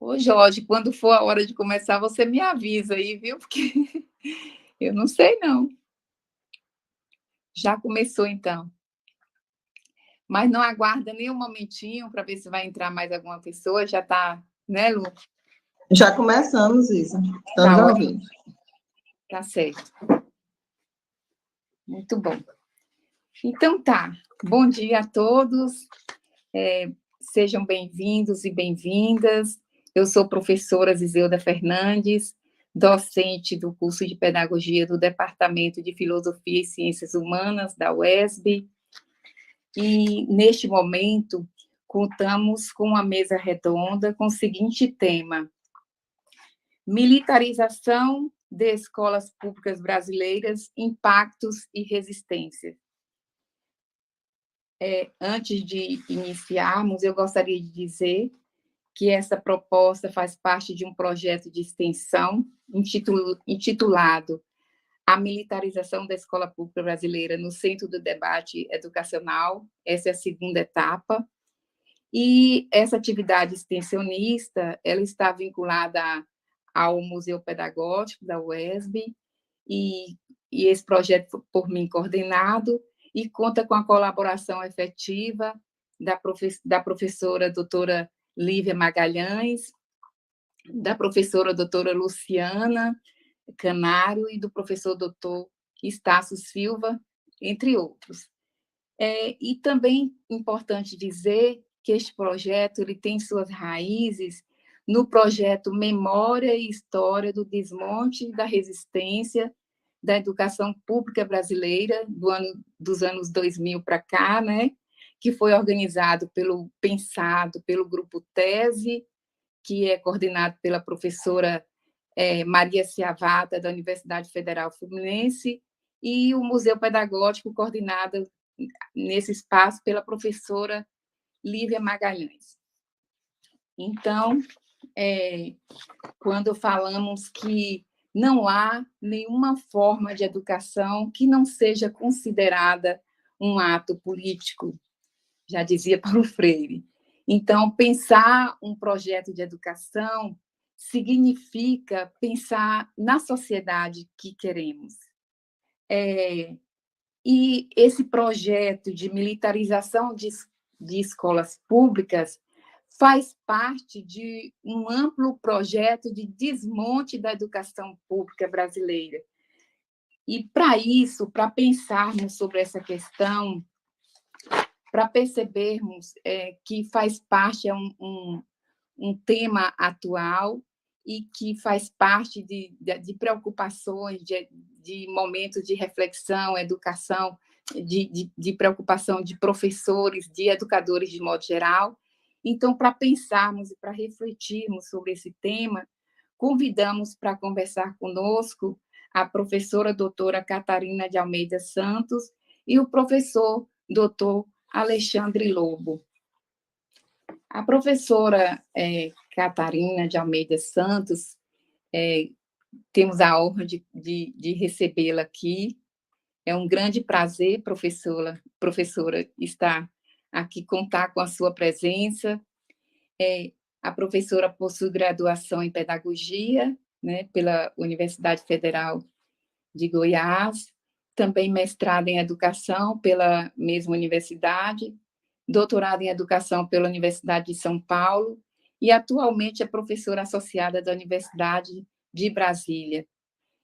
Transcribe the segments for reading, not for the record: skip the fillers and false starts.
Ô, Jorge, quando for a hora de começar, você me avisa aí, viu? Porque eu não sei, não. Já começou, então. Mas não aguarda nem um momentinho para ver se vai entrar mais alguma pessoa. Já está, né, Lu? Já começamos, Isa. Estamos Tá ao ótimo, vivo. tá certo. Muito bom. Então tá. Bom dia a todos. Sejam bem-vindos e bem-vindas. Eu sou professora Zizeuda Fernandes, docente do curso de Pedagogia do Departamento de Filosofia e Ciências Humanas da UESB. E, neste momento, contamos com uma mesa redonda com o seguinte tema: militarização de escolas públicas brasileiras, impactos e resistência. Antes de iniciarmos, eu gostaria de dizer que essa proposta faz parte de um projeto de extensão intitulado A Militarização da Escola Pública Brasileira no Centro do Debate Educacional. Essa é a segunda etapa. E essa atividade extensionista, ela está vinculada ao Museu Pedagógico da UESB, e esse projeto foi por mim coordenado, e conta com a colaboração efetiva da professora doutora Lívia Magalhães, da professora doutora Luciana Canário e do professor doutor Estácio Silva, entre outros. E também é importante dizer que este projeto ele tem suas raízes no projeto Memória e História do Desmonte da Resistência da Educação Pública Brasileira, dos anos 2000 para cá, né? Que foi organizado pensado pelo Grupo Tese, que é coordenado pela professora Maria Ciavata, da Universidade Federal Fluminense, e o Museu Pedagógico, coordenado nesse espaço pela professora Lívia Magalhães. Então, quando falamos que não há nenhuma forma de educação que não seja considerada um ato político, já dizia Paulo Freire. Então, pensar um projeto de educação significa pensar na sociedade que queremos. E esse projeto de militarização de escolas públicas faz parte de um amplo projeto de desmonte da educação pública brasileira. E, para isso, para pensarmos sobre essa questão, para percebermos que faz parte, é um tema atual e que faz parte de preocupações, de momentos de reflexão, educação, de preocupação de professores, de educadores de modo geral. Então, para pensarmos e para refletirmos sobre esse tema, convidamos para conversar conosco a professora doutora Catarina de Almeida Santos e o professor doutor Alexandre Lobo. A professora Catarina de Almeida Santos, temos a honra de recebê-la aqui. É um grande prazer, professora, estar aqui, contar com a sua presença. A professora possui graduação em Pedagogia, né, pela Universidade Federal de Goiás, também mestrado em Educação pela mesma universidade, doutorado em Educação pela Universidade de São Paulo e atualmente é professora associada da Universidade de Brasília.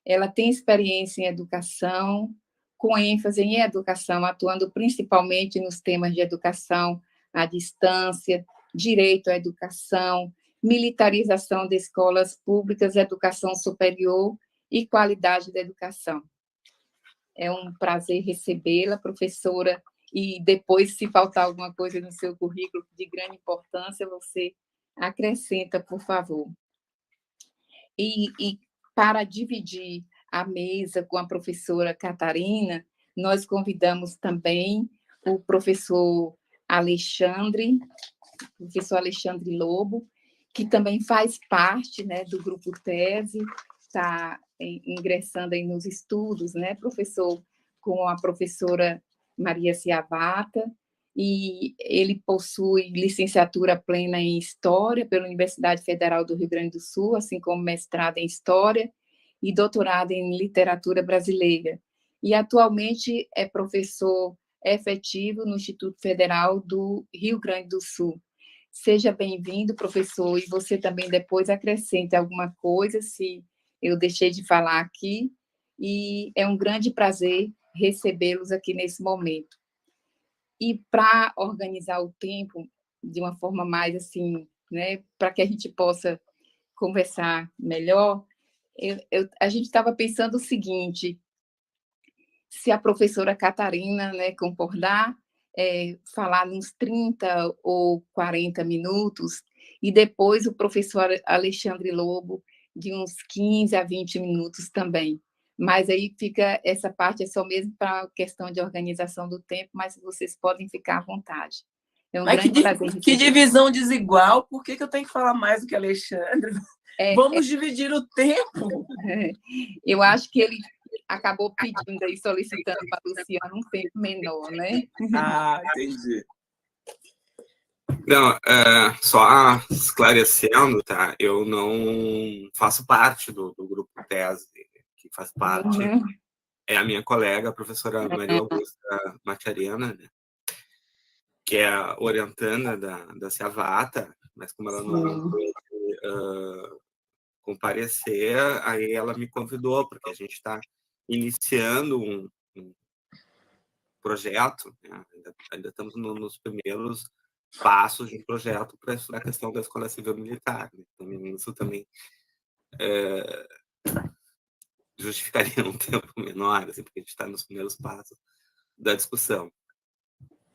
Ela tem experiência em educação, com ênfase em educação, atuando principalmente nos temas de educação à distância, direito à educação, militarização de escolas públicas, educação superior e qualidade da educação. É um prazer recebê-la, professora, e depois, se faltar alguma coisa no seu currículo de grande importância, você acrescenta, por favor. E para dividir a mesa com a professora Catarina, nós convidamos também o professor Alexandre Lobo, que também faz parte, né, do Grupo Tese, está ingressando aí nos estudos, né, professor, com a professora Maria Ciavata, e ele possui licenciatura plena em História pela Universidade Federal do Rio Grande do Sul, assim como mestrado em História e doutorado em Literatura Brasileira. E atualmente é professor efetivo no Instituto Federal do Rio Grande do Sul. Seja bem-vindo, professor, e você também depois acrescente alguma coisa, se eu deixei de falar aqui, e é um grande prazer recebê-los aqui nesse momento. E para organizar o tempo de uma forma mais assim, né, para que a gente possa conversar melhor, a gente estava pensando o seguinte: se a professora Catarina, né, concordar, falar uns 30 ou 40 minutos, e depois o professor Alexandre Lobo, de uns 15 a 20 minutos também. Mas aí fica, essa parte é só mesmo para a questão de organização do tempo, mas vocês podem ficar à vontade. É um Mas grande prazer que receber. divisão desigual, por que eu tenho que falar mais do que Alexandre? Vamos dividir o tempo. Eu acho que ele acabou pedindo aí, solicitando para a Luciana um tempo menor, né? Ah, entendi. Não, só esclarecendo, tá? Eu não faço parte do grupo Tese, que faz parte é a minha colega, a professora Maria Augusta Matiarena, né? Que é a orientanda da Ciavata, mas como ela não pôde comparecer, aí ela me convidou, porque a gente está iniciando um projeto, né? Ainda estamos nos primeiros passos de um projeto para estudar a questão da escola civil militar. Né? Então, isso também justificaria um tempo menor, assim, porque a gente está nos primeiros passos da discussão.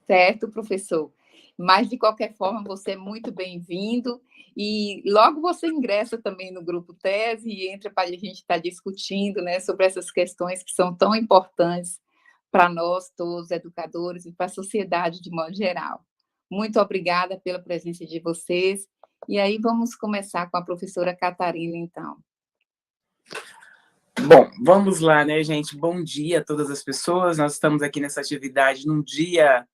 Certo, professor. Mas, de qualquer forma, você é muito bem-vindo e logo você ingressa também no grupo Tese e entra para a gente estar discutindo, né, sobre essas questões que são tão importantes para nós, todos, educadores, e para a sociedade de modo geral. Muito obrigada pela presença de vocês. E aí vamos começar com a professora Catarina, então. Bom, vamos lá, né, gente? Bom dia a todas as pessoas. Nós estamos aqui nessa atividade num dia,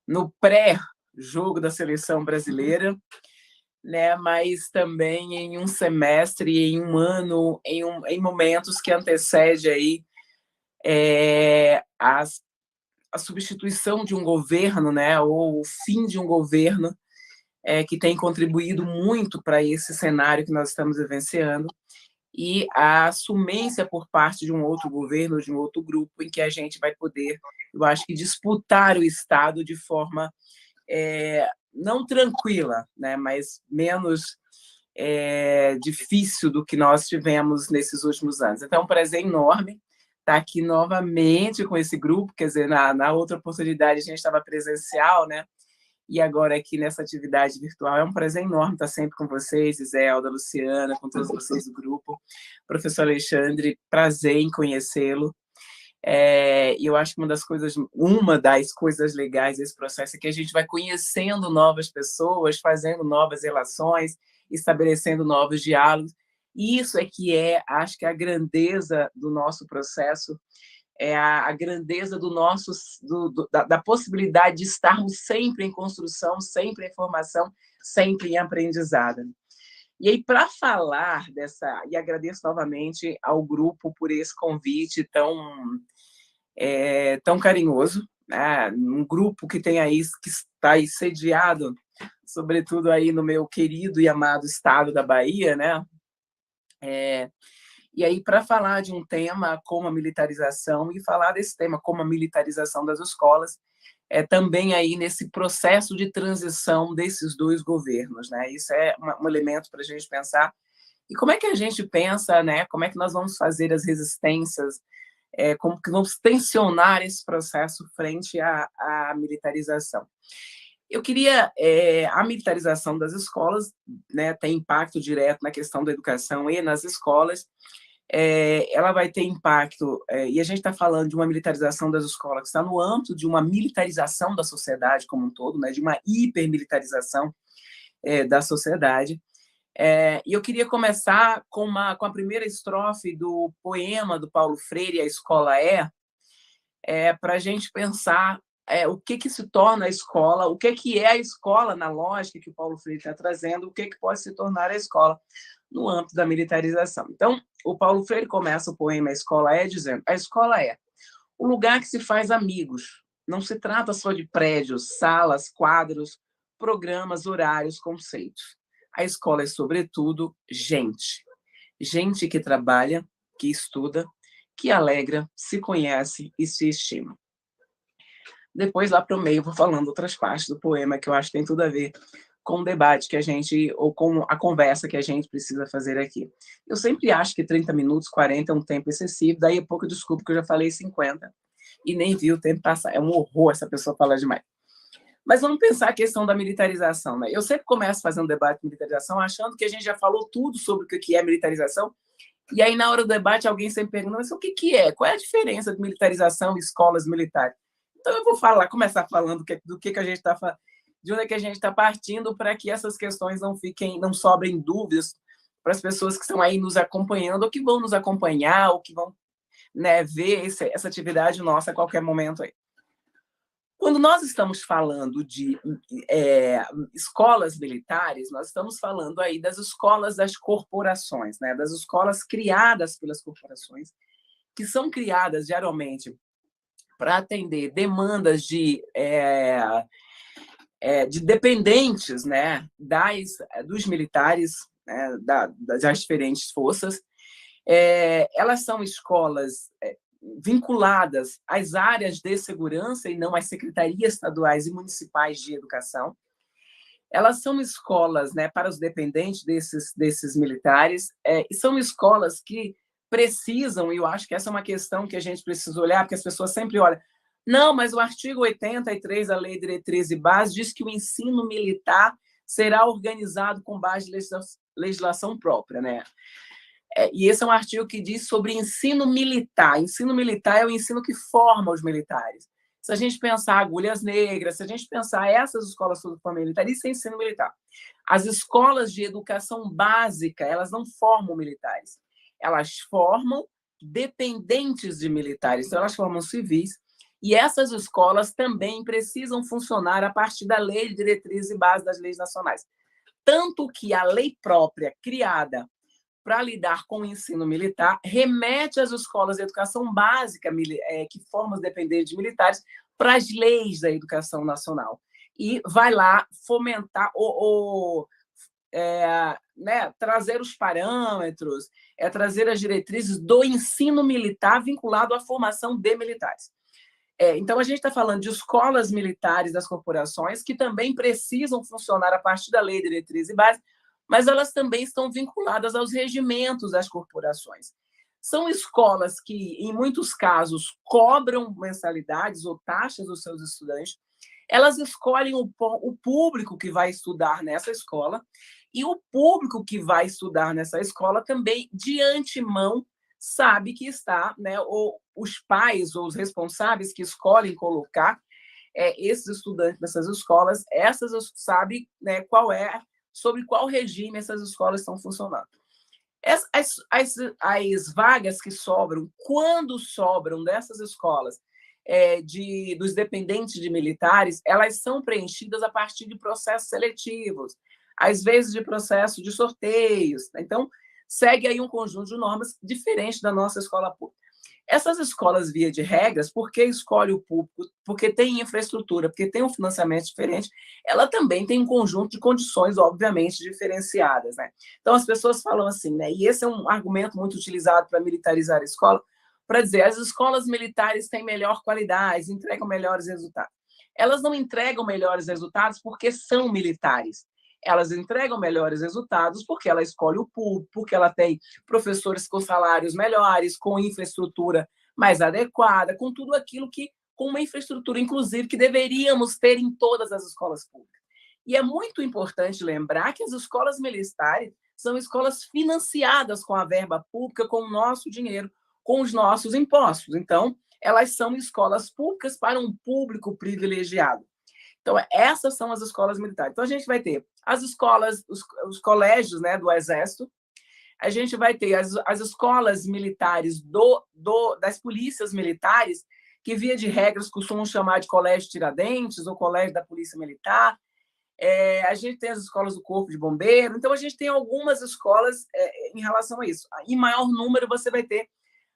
no pré-jogo da seleção brasileira, né? Mas também em um semestre, em um ano, em momentos que antecede aí a substituição de um governo, né? Ou o fim de um governo que tem contribuído muito para esse cenário que nós estamos vivenciando, e a assumência por parte de um outro governo, de um outro grupo, em que a gente vai poder, eu acho que, disputar o Estado de forma não tranquila, né, mas menos difícil do que nós tivemos nesses últimos anos. Então, é um prazer enorme estar aqui novamente com esse grupo, quer dizer, na outra oportunidade a gente estava presencial, né? E agora aqui nessa atividade virtual. É um prazer enorme estar sempre com vocês, Iselda, Luciana, com todos vocês do grupo. Professor Alexandre, prazer em conhecê-lo. E eu acho que uma das coisas legais desse processo é que a gente vai conhecendo novas pessoas, fazendo novas relações, estabelecendo novos diálogos. E isso acho que a grandeza do nosso processo, a grandeza da possibilidade de estarmos sempre em construção, sempre em formação, sempre em aprendizado. E aí, para falar e agradeço novamente ao grupo por esse convite tão carinhoso, né? Um grupo que está aí sediado, sobretudo aí no meu querido e amado estado da Bahia, né? E aí, para falar de um tema como a militarização, e falar desse tema como a militarização das escolas, também aí nesse processo de transição desses dois governos, né? Isso é um elemento para a gente pensar. E como é que a gente pensa, né? Como é que nós vamos fazer as resistências, como que vamos tensionar esse processo frente à militarização? Eu queria... a militarização das escolas, né, tem impacto direto na questão da educação e nas escolas. Ela vai ter impacto, e a gente está falando de uma militarização das escolas que está no âmbito de uma militarização da sociedade como um todo, né, de uma hipermilitarização da sociedade. E eu queria começar com a primeira estrofe do poema do Paulo Freire, A Escola para a gente pensar o que se torna a escola, o que é a escola na lógica que o Paulo Freire está trazendo, o que pode se tornar a escola no âmbito da militarização. Então, o Paulo Freire começa o poema A Escola É dizendo: a escola é o lugar que se faz amigos. Não se trata só de prédios, salas, quadros, programas, horários, conceitos. A escola é, sobretudo, gente. Gente que trabalha, que estuda, que alegra, se conhece e se estima. Depois, lá para o meio, vou falando outras partes do poema que eu acho que tem tudo a ver com o debate que a gente, ou com a conversa que a gente precisa fazer aqui. Eu sempre acho que 30 minutos, 40 é um tempo excessivo, daí a pouco desculpa que eu já falei 50 e nem vi o tempo passar. É um horror essa pessoa falar demais. Mas vamos pensar a questão da militarização, né? Eu sempre começo fazendo debate de militarização achando que a gente já falou tudo sobre o que é militarização, e aí na hora do debate alguém sempre pergunta: mas o que é? Qual é a diferença de militarização e escolas militares? Então eu vou começar falando do que a gente está falando, de onde é que a gente está partindo, para que essas questões não sobrem dúvidas para as pessoas que estão aí nos acompanhando, ou que vão nos acompanhar, ou que vão, né, ver essa atividade nossa a qualquer momento aí. Quando nós estamos falando de escolas militares, nós estamos falando aí das escolas das corporações, né, das escolas criadas pelas corporações, que são criadas geralmente para atender demandas de dependentes, né, dos militares, né, das diferentes forças. Elas são escolas vinculadas às áreas de segurança e não às secretarias estaduais e municipais de educação. Elas são escolas, né, para os dependentes desses militares, e são escolas que precisam, e eu acho que essa é uma questão que a gente precisa olhar, porque as pessoas sempre olham: não, mas o artigo 83 da Lei de Diretriz e Base diz que o ensino militar será organizado com base em legislação própria, né? E esse é um artigo que diz sobre ensino militar. Ensino militar é o ensino que forma os militares. Se a gente pensar Agulhas Negras, se a gente pensar essas escolas todas forma militar, isso é ensino militar. As escolas de educação básica, elas não formam militares. Elas formam dependentes de militares. Então, elas formam civis. E essas escolas também precisam funcionar a partir da Lei de Diretriz e Base das Leis Nacionais. Tanto que a lei própria criada para lidar com o ensino militar remete às escolas de educação básica que formam os dependentes de militares para as leis da educação nacional. E vai lá fomentar né, trazer os parâmetros, trazer as diretrizes do ensino militar vinculado à formação de militares. Então, a gente está falando de escolas militares das corporações que também precisam funcionar a partir da Lei de Diretriz e Base, mas elas também estão vinculadas aos regimentos das corporações. São escolas que, em muitos casos, cobram mensalidades ou taxas dos seus estudantes. Elas escolhem o público que vai estudar nessa escola, e o público que vai estudar nessa escola também, de antemão, sabe que está, né, ou os pais ou os responsáveis que escolhem colocar esses estudantes nessas escolas, essas sabem, né, sobre qual regime essas escolas estão funcionando. As vagas que sobram, quando sobram dessas escolas dos dependentes de militares, elas são preenchidas a partir de processos seletivos, às vezes de processo de sorteios. Então, segue aí um conjunto de normas diferente da nossa escola pública. Essas escolas, via de regras, porque escolhe o público, porque tem infraestrutura, porque tem um financiamento diferente, ela também tem um conjunto de condições, obviamente, diferenciadas, né? Então, as pessoas falam assim, né? E esse é um argumento muito utilizado para militarizar a escola, para dizer: as escolas militares têm melhor qualidade, entregam melhores resultados. Elas não entregam melhores resultados porque são militares. Elas entregam melhores resultados porque ela escolhe o público, porque ela tem professores com salários melhores, com infraestrutura mais adequada, com tudo aquilo com uma infraestrutura, inclusive, que deveríamos ter em todas as escolas públicas. E é muito importante lembrar que as escolas militares são escolas financiadas com a verba pública, com o nosso dinheiro, com os nossos impostos. Então, elas são escolas públicas para um público privilegiado. Então, essas são as escolas militares. Então, a gente vai ter as escolas, os colégios, né, do Exército, a gente vai ter as escolas militares das polícias militares, que, via de regras, costumam chamar de Colégio Tiradentes ou Colégio da Polícia Militar. A gente tem as escolas do Corpo de Bombeiro, então a gente tem algumas escolas em relação a isso. Em maior número, você vai ter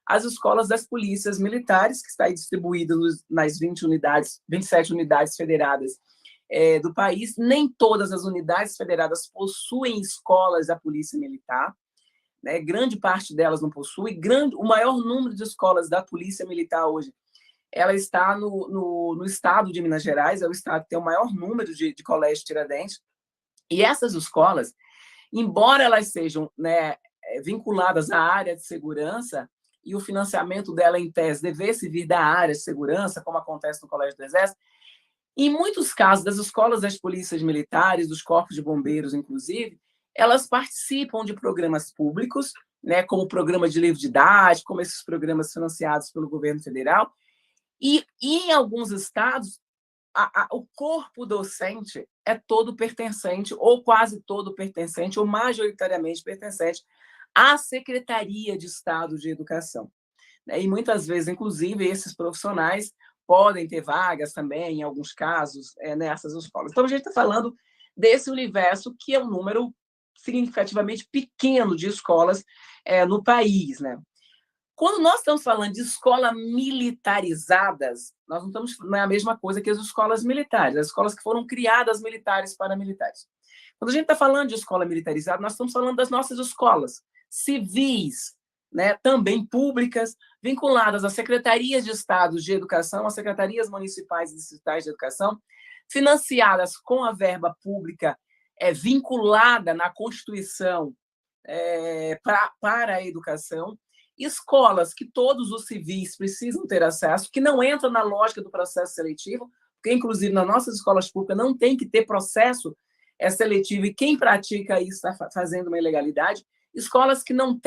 as escolas das polícias militares, que está distribuída nas 27 unidades federadas do país. Nem todas as unidades federadas possuem escolas da Polícia Militar, né? Grande parte delas não possui. O maior número de escolas da Polícia Militar hoje, ela está no estado de Minas Gerais, é o estado que tem o maior número de colégios Tiradentes. E essas escolas, embora elas sejam, né, vinculadas à área de segurança, e o financiamento dela, em tese, devesse vir da área de segurança, como acontece no Colégio do Exército, em muitos casos, das escolas das polícias militares, dos corpos de bombeiros, inclusive, elas participam de programas públicos, né, como o programa de livro didático, como esses programas financiados pelo governo federal, e em alguns estados, o corpo docente é todo pertencente, ou quase todo pertencente, ou majoritariamente pertencente à Secretaria de Estado de Educação. E muitas vezes, inclusive, esses profissionais podem ter vagas também, em alguns casos, nessas escolas. Então, a gente está falando desse universo, que é um número significativamente pequeno de escolas no país, né? Quando nós estamos falando de escolas militarizadas, nós não é a mesma coisa que as escolas militares, as escolas que foram criadas militares para militares. Quando a gente está falando de escola militarizada, nós estamos falando das nossas escolas civis, né, também públicas, vinculadas às secretarias de Estado de Educação, às secretarias municipais e distritais de educação, financiadas com a verba pública vinculada na Constituição para a educação, escolas que todos os civis precisam ter acesso, que não entram na lógica do processo seletivo, porque, inclusive, nas nossas escolas públicas não tem que ter processo seletivo, e quem pratica isso está fazendo uma ilegalidade. Escolas que não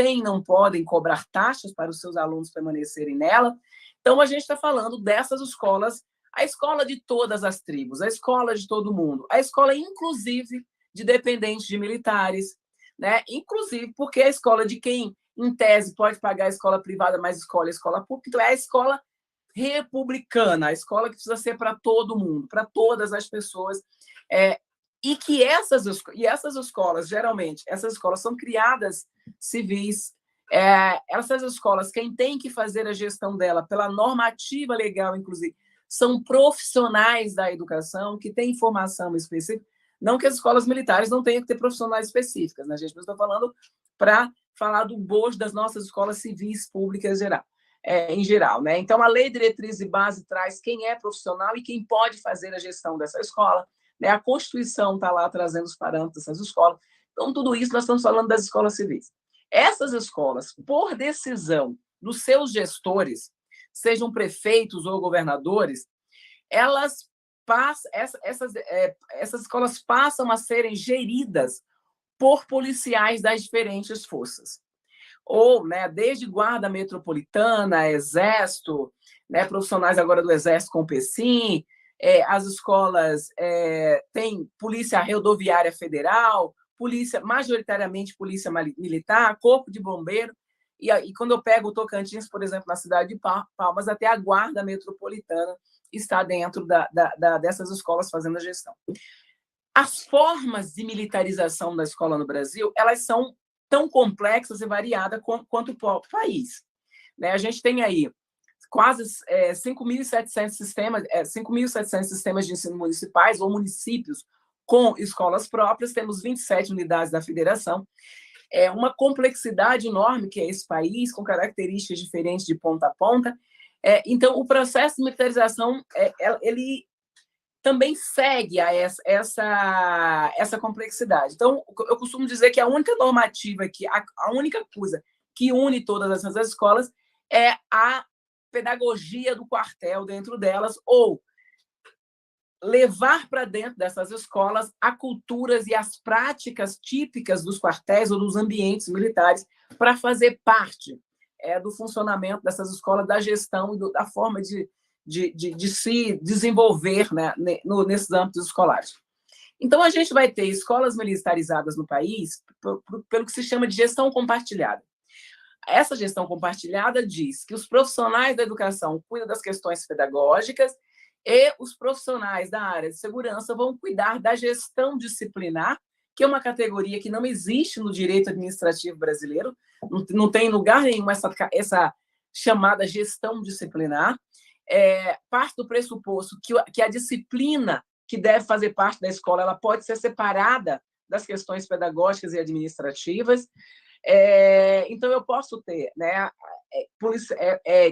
podem cobrar taxas para os seus alunos permanecerem nela. Então, a gente está falando dessas escolas, a escola de todas as tribos, a escola de todo mundo, a escola, inclusive, de dependentes de militares, né? Inclusive porque é a escola de quem, em tese, pode pagar a escola privada, mas escolhe a escola pública. Então, é a escola republicana, a escola que precisa ser para todo mundo, para todas as pessoas. E que essas escolas, geralmente, essas escolas são criadas civis. Essas escolas, quem tem que fazer a gestão dela pela normativa legal, inclusive, são profissionais da educação que têm formação específica. Não que as escolas militares não tenham que ter profissionais específicas, né, gente? Mas estou falando para falar do bojo das nossas escolas civis públicas em geral, né? Então, a Lei Diretriz e Base traz quem é profissional e quem pode fazer a gestão dessa escola. A Constituição está lá trazendo os parâmetros dessas escolas. Então, tudo isso nós estamos falando das escolas civis. Essas escolas, por decisão dos seus gestores, sejam prefeitos ou governadores, essas escolas passam a serem geridas por policiais das diferentes forças. Ou, né, desde Guarda Metropolitana, Exército, né, profissionais agora do Exército com PECIM, as escolas têm Polícia Rodoviária Federal, majoritariamente Polícia Militar, Corpo de Bombeiro, e quando eu pego o Tocantins, por exemplo, na cidade de Palmas, até a Guarda Metropolitana está dentro dessas escolas fazendo a gestão. As formas de militarização da escola no Brasil, elas são tão complexas e variadas quanto o próprio país, né? A gente tem aí quase 5.700 sistemas de ensino municipais ou municípios com escolas próprias, temos 27 unidades da federação, uma complexidade enorme que é esse país, com características diferentes de ponta a ponta. Então, o processo de militarização, ele também segue a essa complexidade. Então, eu costumo dizer que a única normativa, a única coisa que une todas essas escolas é a pedagogia do quartel dentro delas, ou levar para dentro dessas escolas a culturas e as práticas típicas dos quartéis ou dos ambientes militares para fazer parte do funcionamento dessas escolas, da gestão e da forma de se desenvolver, né, nesses âmbitos escolares. Então, a gente vai ter escolas militarizadas no país pelo que se chama de gestão compartilhada. essa gestão compartilhada diz que os profissionais da educação cuidam das questões pedagógicas e os profissionais da área de segurança vão cuidar da gestão disciplinar, que é uma categoria que não existe no direito administrativo brasileiro, não tem lugar nenhum essa chamada gestão disciplinar. Parte do pressuposto que a disciplina que deve fazer parte da escola ela pode ser separada das questões pedagógicas e administrativas. Então, eu posso ter, né,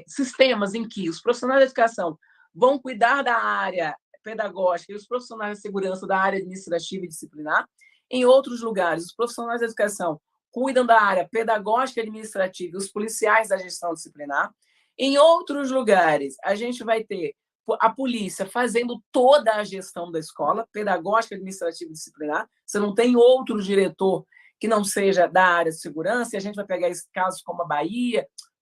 sistemas em que os profissionais da educação vão cuidar da área pedagógica e os profissionais de segurança da área administrativa e disciplinar. Em outros lugares, os profissionais da educação cuidam da área pedagógica e administrativa e os policiais da gestão disciplinar. Em outros lugares, a gente vai ter a polícia fazendo toda a gestão da escola, pedagógica, administrativa e disciplinar. Você não tem outro diretor que não seja da área de segurança, e a gente vai pegar esses casos como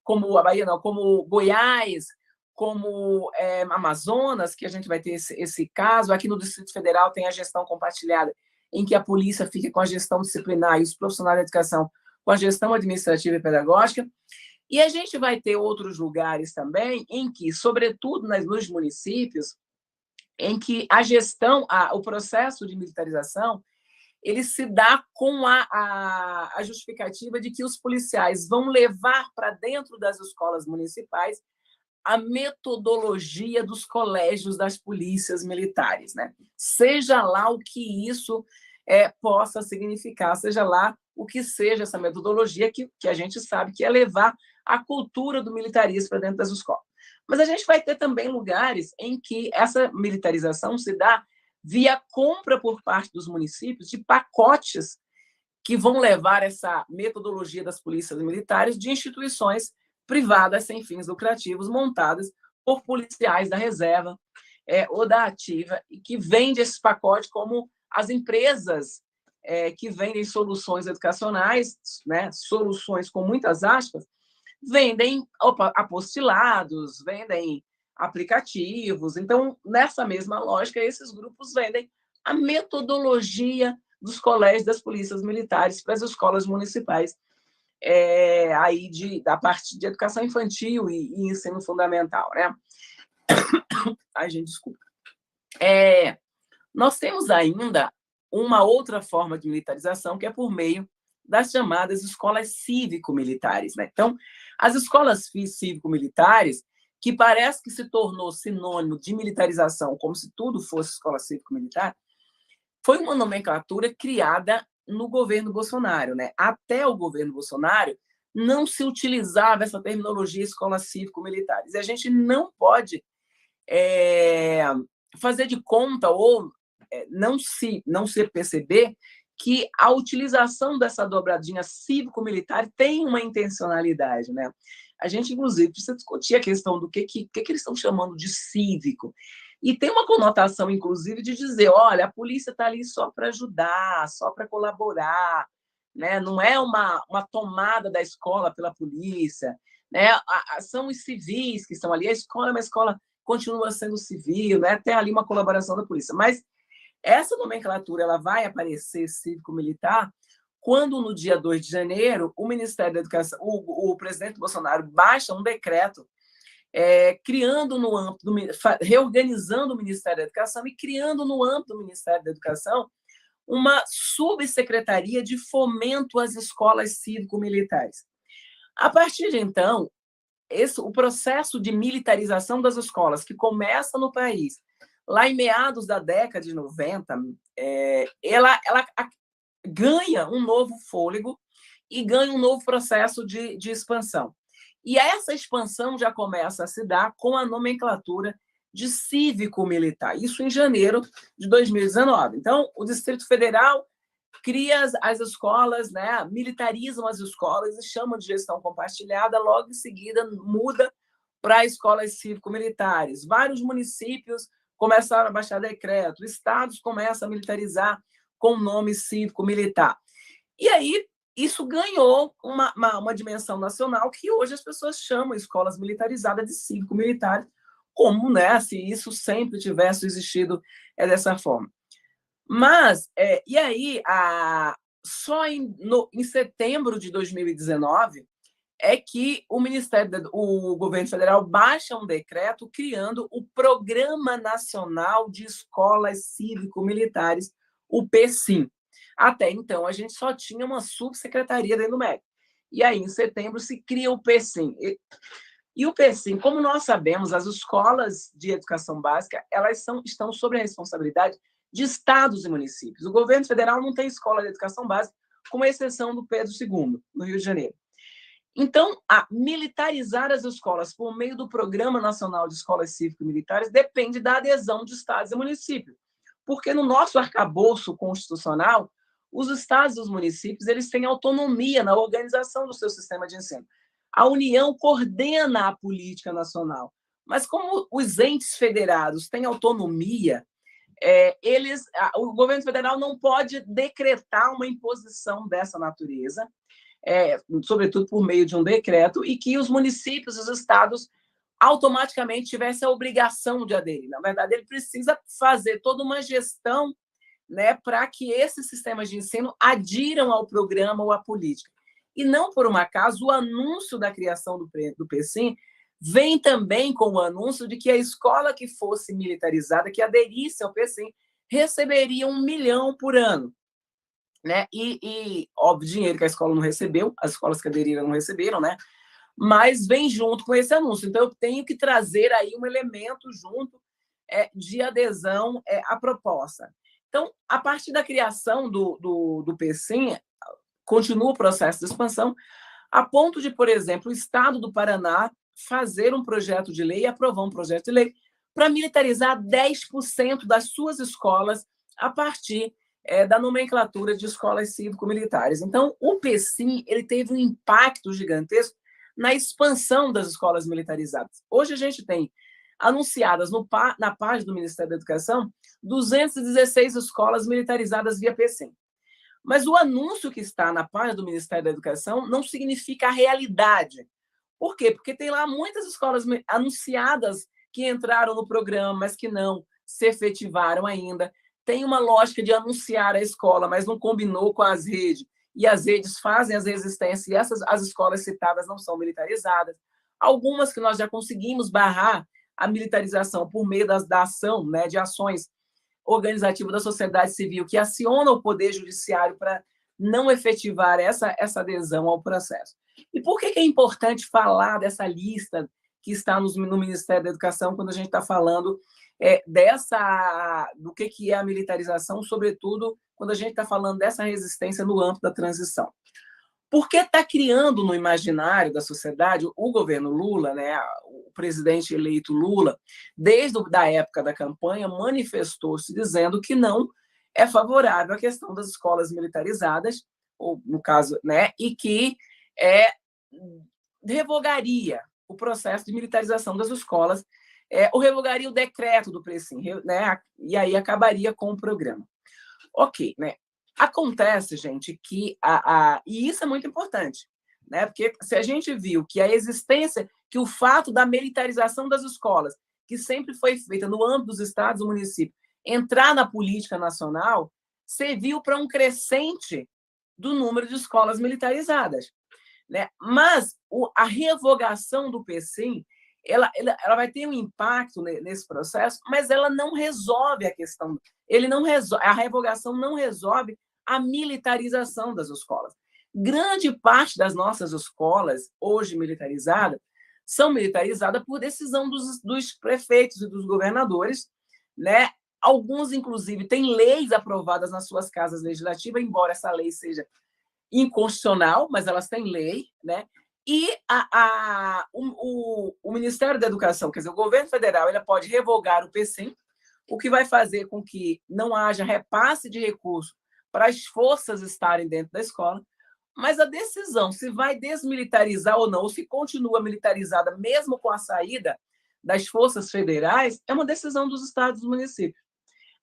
como Goiás, como Amazonas, que a gente vai ter esse caso. Aqui no Distrito Federal tem a gestão compartilhada, em que a polícia fica com a gestão disciplinar e os profissionais da educação com a gestão administrativa e pedagógica. E a gente vai ter outros lugares também em que, sobretudo nos municípios, em que a gestão, o processo de militarização, ele se dá com a justificativa de que os policiais vão levar para dentro das escolas municipais a metodologia dos colégios das polícias militares, né? Seja lá o que isso possa significar, seja lá o que seja essa metodologia que a gente sabe que é levar a cultura do militarismo para dentro das escolas. Mas a gente vai ter também lugares em que essa militarização se dá via compra por parte dos municípios de pacotes que vão levar essa metodologia das polícias militares de instituições privadas sem fins lucrativos, montadas por policiais da reserva ou da ativa, e que vende esse pacote como as empresas que vendem soluções educacionais, né, soluções com muitas aspas, vendem apostilados, vendem aplicativos. Então, nessa mesma lógica, esses grupos vendem a metodologia dos colégios das polícias militares para as escolas municipais, da parte de educação infantil e ensino fundamental, né? Ai, gente, desculpa. Nós temos ainda uma outra forma de militarização, que é por meio das chamadas escolas cívico-militares, né? Então, as escolas cívico-militares, que parece que se tornou sinônimo de militarização, como se tudo fosse escola cívico-militar, foi uma nomenclatura criada no governo Bolsonaro, né? Até o governo Bolsonaro não se utilizava essa terminologia escola cívico-militares. E a gente não pode fazer de conta ou não se perceber que a utilização dessa dobradinha cívico-militar tem uma intencionalidade, né? A gente, inclusive, precisa discutir a questão do que eles estão chamando de cívico. E tem uma conotação, inclusive, de dizer, olha, a polícia está ali só para ajudar, só para colaborar, né? Não é uma tomada da escola pela polícia, né? São os civis que estão ali, a escola é uma escola, continua sendo civil, né? Tem ali uma colaboração da polícia. Mas essa nomenclatura ela vai aparecer cívico-militar quando, no dia 2 de janeiro, o Ministério da Educação, o presidente Bolsonaro baixa um decreto criando no âmbito, reorganizando o Ministério da Educação e criando no âmbito do Ministério da Educação uma subsecretaria de fomento às escolas cívico-militares. A partir de então, o processo de militarização das escolas, que começa no país, lá em meados da década de 90, ela ganha um novo fôlego e ganha um novo processo de expansão. E essa expansão já começa a se dar com a nomenclatura de cívico-militar, isso em janeiro de 2019. Então, o Distrito Federal cria as escolas, né, militarizam as escolas e chamam de gestão compartilhada, logo em seguida muda para escolas cívico-militares. Vários municípios começaram a baixar decreto, estados começam a militarizar com o nome cívico-militar. E aí, isso ganhou uma dimensão nacional que hoje as pessoas chamam escolas militarizadas de cívico-militares, como, né, se isso sempre tivesse existido dessa forma. Mas, e aí, só em setembro de 2019, é que o governo federal baixa um decreto criando o Programa Nacional de Escolas Cívico-Militares, o PECIM. Até então, a gente só tinha uma subsecretaria dentro do MEC. E aí, em setembro, se cria o PECIM. E o PECIM, como nós sabemos, as escolas de educação básica estão sob a responsabilidade de estados e municípios. O governo federal não tem escola de educação básica, com exceção do Pedro II, no Rio de Janeiro. Então, militarizar as escolas por meio do Programa Nacional de Escolas Cívico-Militares depende da adesão de estados e municípios, porque no nosso arcabouço constitucional, os estados e os municípios eles têm autonomia na organização do seu sistema de ensino. A União coordena a política nacional, mas como os entes federados têm autonomia, o governo federal não pode decretar uma imposição dessa natureza, sobretudo por meio de um decreto, e que os municípios e os estados automaticamente tivessem a obrigação de aderir. Na verdade, ele precisa fazer toda uma gestão, né, para que esses sistemas de ensino adiram ao programa ou à política. E não por um acaso, o anúncio da criação do PECIM vem também com o anúncio de que a escola que fosse militarizada, que aderisse ao PECIM, receberia 1 milhão por ano. Né? E óbvio, dinheiro que a escola não recebeu, as escolas que aderiram não receberam, né? Mas vem junto com esse anúncio. Então, eu tenho que trazer aí um elemento junto de adesão à proposta. Então, a partir da criação do PECIM, continua o processo de expansão, a ponto de, por exemplo, o Estado do Paraná fazer um projeto de lei, aprovar um projeto de lei, para militarizar 10% das suas escolas a partir da nomenclatura de escolas cívico-militares. Então, o PECIM ele teve um impacto gigantesco na expansão das escolas militarizadas. Hoje a gente tem anunciadas na página do Ministério da Educação 216 escolas militarizadas via PECIM. Mas o anúncio que está na página do Ministério da Educação não significa a realidade. Por quê? Porque tem lá muitas escolas anunciadas que entraram no programa, mas que não se efetivaram ainda. Tem uma lógica de anunciar a escola, mas não combinou com as redes, e as redes fazem as resistências, e as escolas citadas não são militarizadas. Algumas que nós já conseguimos barrar a militarização por meio da ação, né, de ações organizativas da sociedade civil, que aciona o Poder Judiciário para não efetivar essa exadesão ao processo. E por que é importante falar dessa lista que está no Ministério da Educação quando a gente está falando do que é a militarização, sobretudo quando a gente está falando dessa resistência no âmbito da transição? Porque está criando no imaginário da sociedade o governo Lula, né, o presidente eleito Lula, desde a época da campanha, manifestou-se dizendo que não é favorável à questão das escolas militarizadas, ou no caso, né, e que revogaria o processo de militarização das escolas, ou revogaria o decreto do PECIM, né, e aí acabaria com o programa. Ok, né? Acontece, gente, que e isso é muito importante, né? Porque se a gente viu que que o fato da militarização das escolas, que sempre foi feita no âmbito dos estados e municípios, entrar na política nacional, serviu para um crescente do número de escolas militarizadas, né? Mas a revogação do PECIM, ela vai ter um impacto nesse processo, mas ela não resolve a questão. A revogação não resolve a militarização das escolas. Grande parte das nossas escolas, hoje militarizadas, são militarizadas por decisão dos prefeitos e dos governadores, né? Alguns, inclusive, têm leis aprovadas nas suas casas legislativas, embora essa lei seja inconstitucional, mas elas têm lei, né? E o Ministério da Educação, quer dizer, o governo federal, ele pode revogar o PECIM, o que vai fazer com que não haja repasse de recursos para as forças estarem dentro da escola, mas a decisão se vai desmilitarizar ou não, ou se continua militarizada mesmo com a saída das forças federais, é uma decisão dos estados e dos municípios,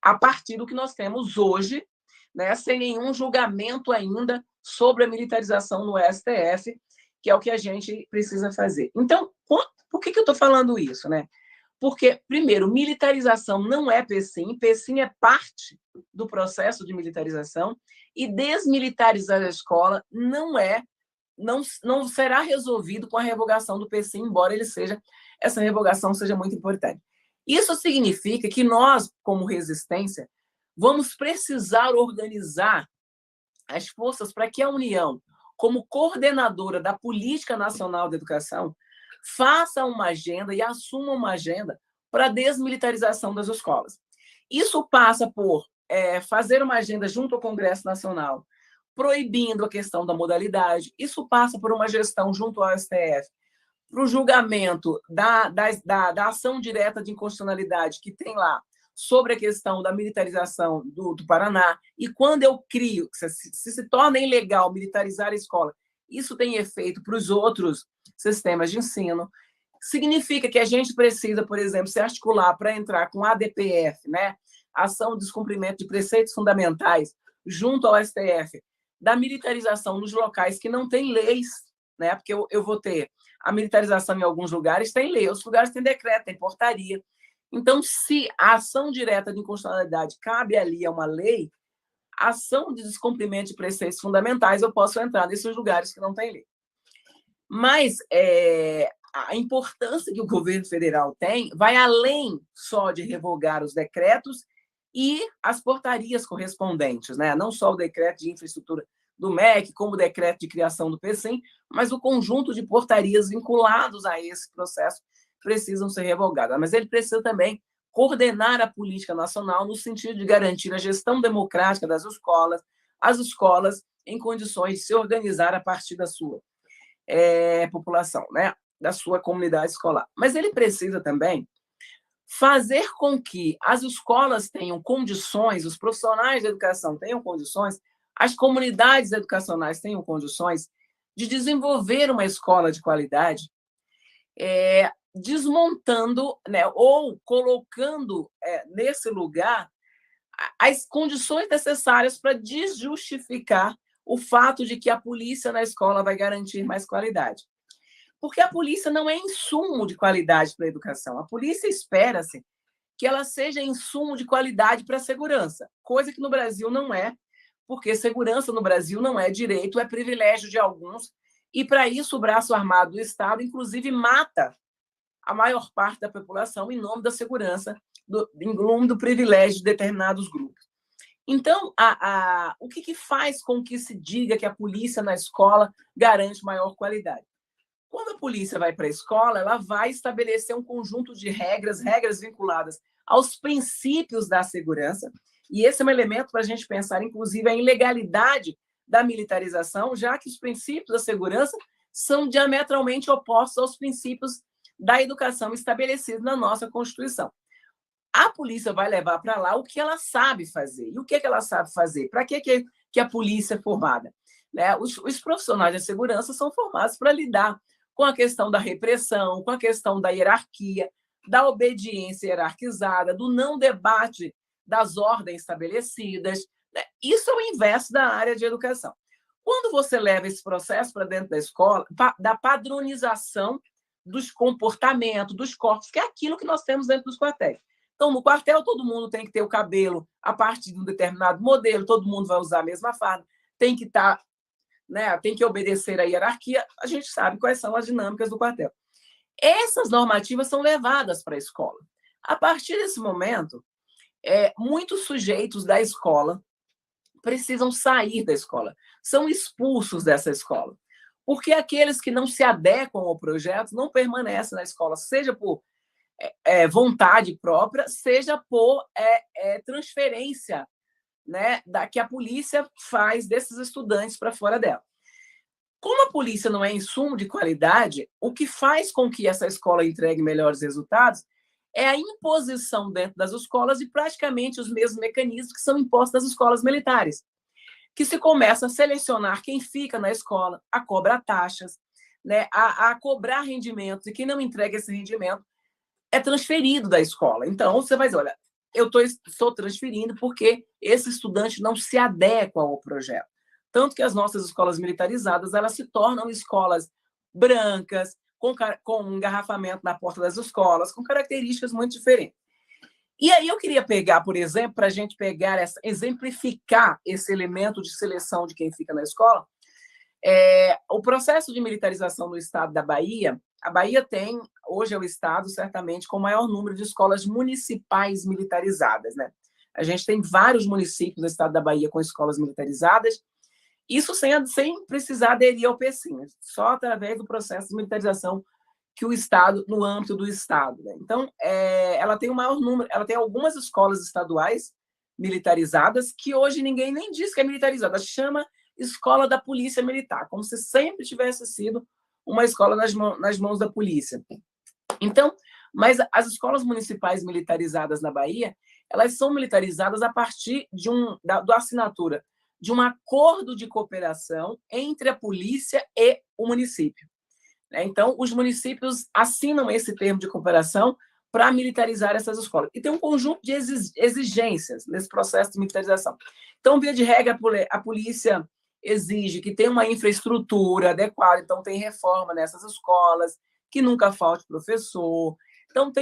a partir do que nós temos hoje, né, sem nenhum julgamento ainda sobre a militarização no STF, que é o que a gente precisa fazer. Então, por que eu estou falando isso, né? Porque, primeiro, militarização não é PECIM, PECIM é parte do processo de militarização, e desmilitarizar a escola não é não será resolvido com a revogação do PC, embora essa revogação seja muito importante. Isso significa que nós, como resistência, vamos precisar organizar as forças para que a União, como coordenadora da Política Nacional de Educação, faça uma agenda e assuma uma agenda para a desmilitarização das escolas. Isso passa por fazer uma agenda junto ao Congresso Nacional, proibindo a questão da modalidade. Isso passa por uma gestão junto ao STF, para o julgamento da ação direta de inconstitucionalidade que tem lá sobre a questão da militarização do Paraná. E quando eu crio, se torna ilegal militarizar a escola, isso tem efeito para os outros sistemas de ensino. Significa que a gente precisa, por exemplo, se articular para entrar com a ADPF, né? Ação de descumprimento de preceitos fundamentais, junto ao STF, da militarização nos locais que não têm leis, né? Porque eu vou ter a militarização em alguns lugares, tem lei, outros lugares tem decreto, tem portaria. Então, se a ação direta de inconstitucionalidade cabe ali a uma lei, a ação de descumprimento de preceitos fundamentais, eu posso entrar nesses lugares que não tem lei. Mas a importância que o governo federal tem vai além só de revogar os decretos e as portarias correspondentes, né? Não só o decreto de infraestrutura do MEC, como o decreto de criação do PCIM, mas o conjunto de portarias vinculados a esse processo precisam ser revogadas. Mas ele precisa também coordenar a política nacional no sentido de garantir a gestão democrática das escolas, as escolas em condições de se organizar a partir da sua população, né? Da sua comunidade escolar. Mas ele precisa também fazer com que as escolas tenham condições, os profissionais da educação tenham condições, as comunidades educacionais tenham condições de desenvolver uma escola de qualidade, desmontando, né, ou colocando nesse lugar as condições necessárias para desjustificar o fato de que a polícia na escola vai garantir mais qualidade. Porque a polícia não é insumo de qualidade para a educação. A polícia espera-se que ela seja insumo de qualidade para a segurança, coisa que no Brasil não é, porque segurança no Brasil não é direito, é privilégio de alguns, e para isso o braço armado do Estado, inclusive, mata a maior parte da população em nome da segurança, em nome do privilégio de determinados grupos. Então, o que faz com que se diga que a polícia na escola garante maior qualidade? Quando a polícia vai para a escola, ela vai estabelecer um conjunto de regras vinculadas aos princípios da segurança, e esse é um elemento para a gente pensar, inclusive, a ilegalidade da militarização, já que os princípios da segurança são diametralmente opostos aos princípios da educação estabelecidos na nossa Constituição. A polícia vai levar para lá o que ela sabe fazer. E o que ela sabe fazer? Para que a polícia é formada? Né? Os profissionais da segurança são formados para lidar com a questão da repressão, com a questão da hierarquia, da obediência hierarquizada, do não debate das ordens estabelecidas. Né? Isso é o inverso da área de educação. Quando você leva esse processo para dentro da escola, da padronização dos comportamentos, dos corpos, que é aquilo que nós temos dentro dos quartéis. Então, no quartel, todo mundo tem que ter o cabelo a partir de um determinado modelo, todo mundo vai usar a mesma farda, tem que estar, né, tem que obedecer à hierarquia, a gente sabe quais são as dinâmicas do quartel. Essas normativas são levadas para a escola. A partir desse momento, muitos sujeitos da escola precisam sair da escola, são expulsos dessa escola, porque aqueles que não se adequam ao projeto não permanecem na escola, seja por vontade própria, seja por transferência, né, que a polícia faz desses estudantes para fora dela. Como a polícia não é insumo de qualidade, o que faz com que essa escola entregue melhores resultados é a imposição dentro das escolas de praticamente os mesmos mecanismos que são impostos nas escolas militares, que se começa a selecionar quem fica na escola, a cobrar taxas, né, a cobrar rendimentos, e quem não entrega esse rendimento é transferido da escola. Então, você vai dizer, olha, eu estou transferindo porque esse estudante não se adequa ao projeto. Tanto que as nossas escolas militarizadas, elas se tornam escolas brancas, com um engarrafamento na porta das escolas, com características muito diferentes. E aí eu queria pegar, por exemplo, para a gente exemplificar esse elemento de seleção de quem fica na escola, O processo de militarização no estado da Bahia, a Bahia tem, hoje é o estado, certamente, com o maior número de escolas municipais militarizadas, né? A gente tem vários municípios do estado da Bahia com escolas militarizadas, isso sem precisar aderir ao PECIM, só através do processo de militarização que o Estado, no âmbito do Estado. Né? Então, ela tem o maior número, ela tem algumas escolas estaduais militarizadas que hoje ninguém nem diz que é militarizada, chama Escola da Polícia Militar, como se sempre tivesse sido uma escola nas mãos da polícia. Então, mas as escolas municipais militarizadas na Bahia, elas são militarizadas a partir da assinatura de um acordo de cooperação entre a polícia e o município. Então, os municípios assinam esse termo de cooperação para militarizar essas escolas. E tem um conjunto de exigências nesse processo de militarização. Então, via de regra, a polícia exige que tenha uma infraestrutura adequada, então tem reforma nessas escolas, que nunca falte professor. Então,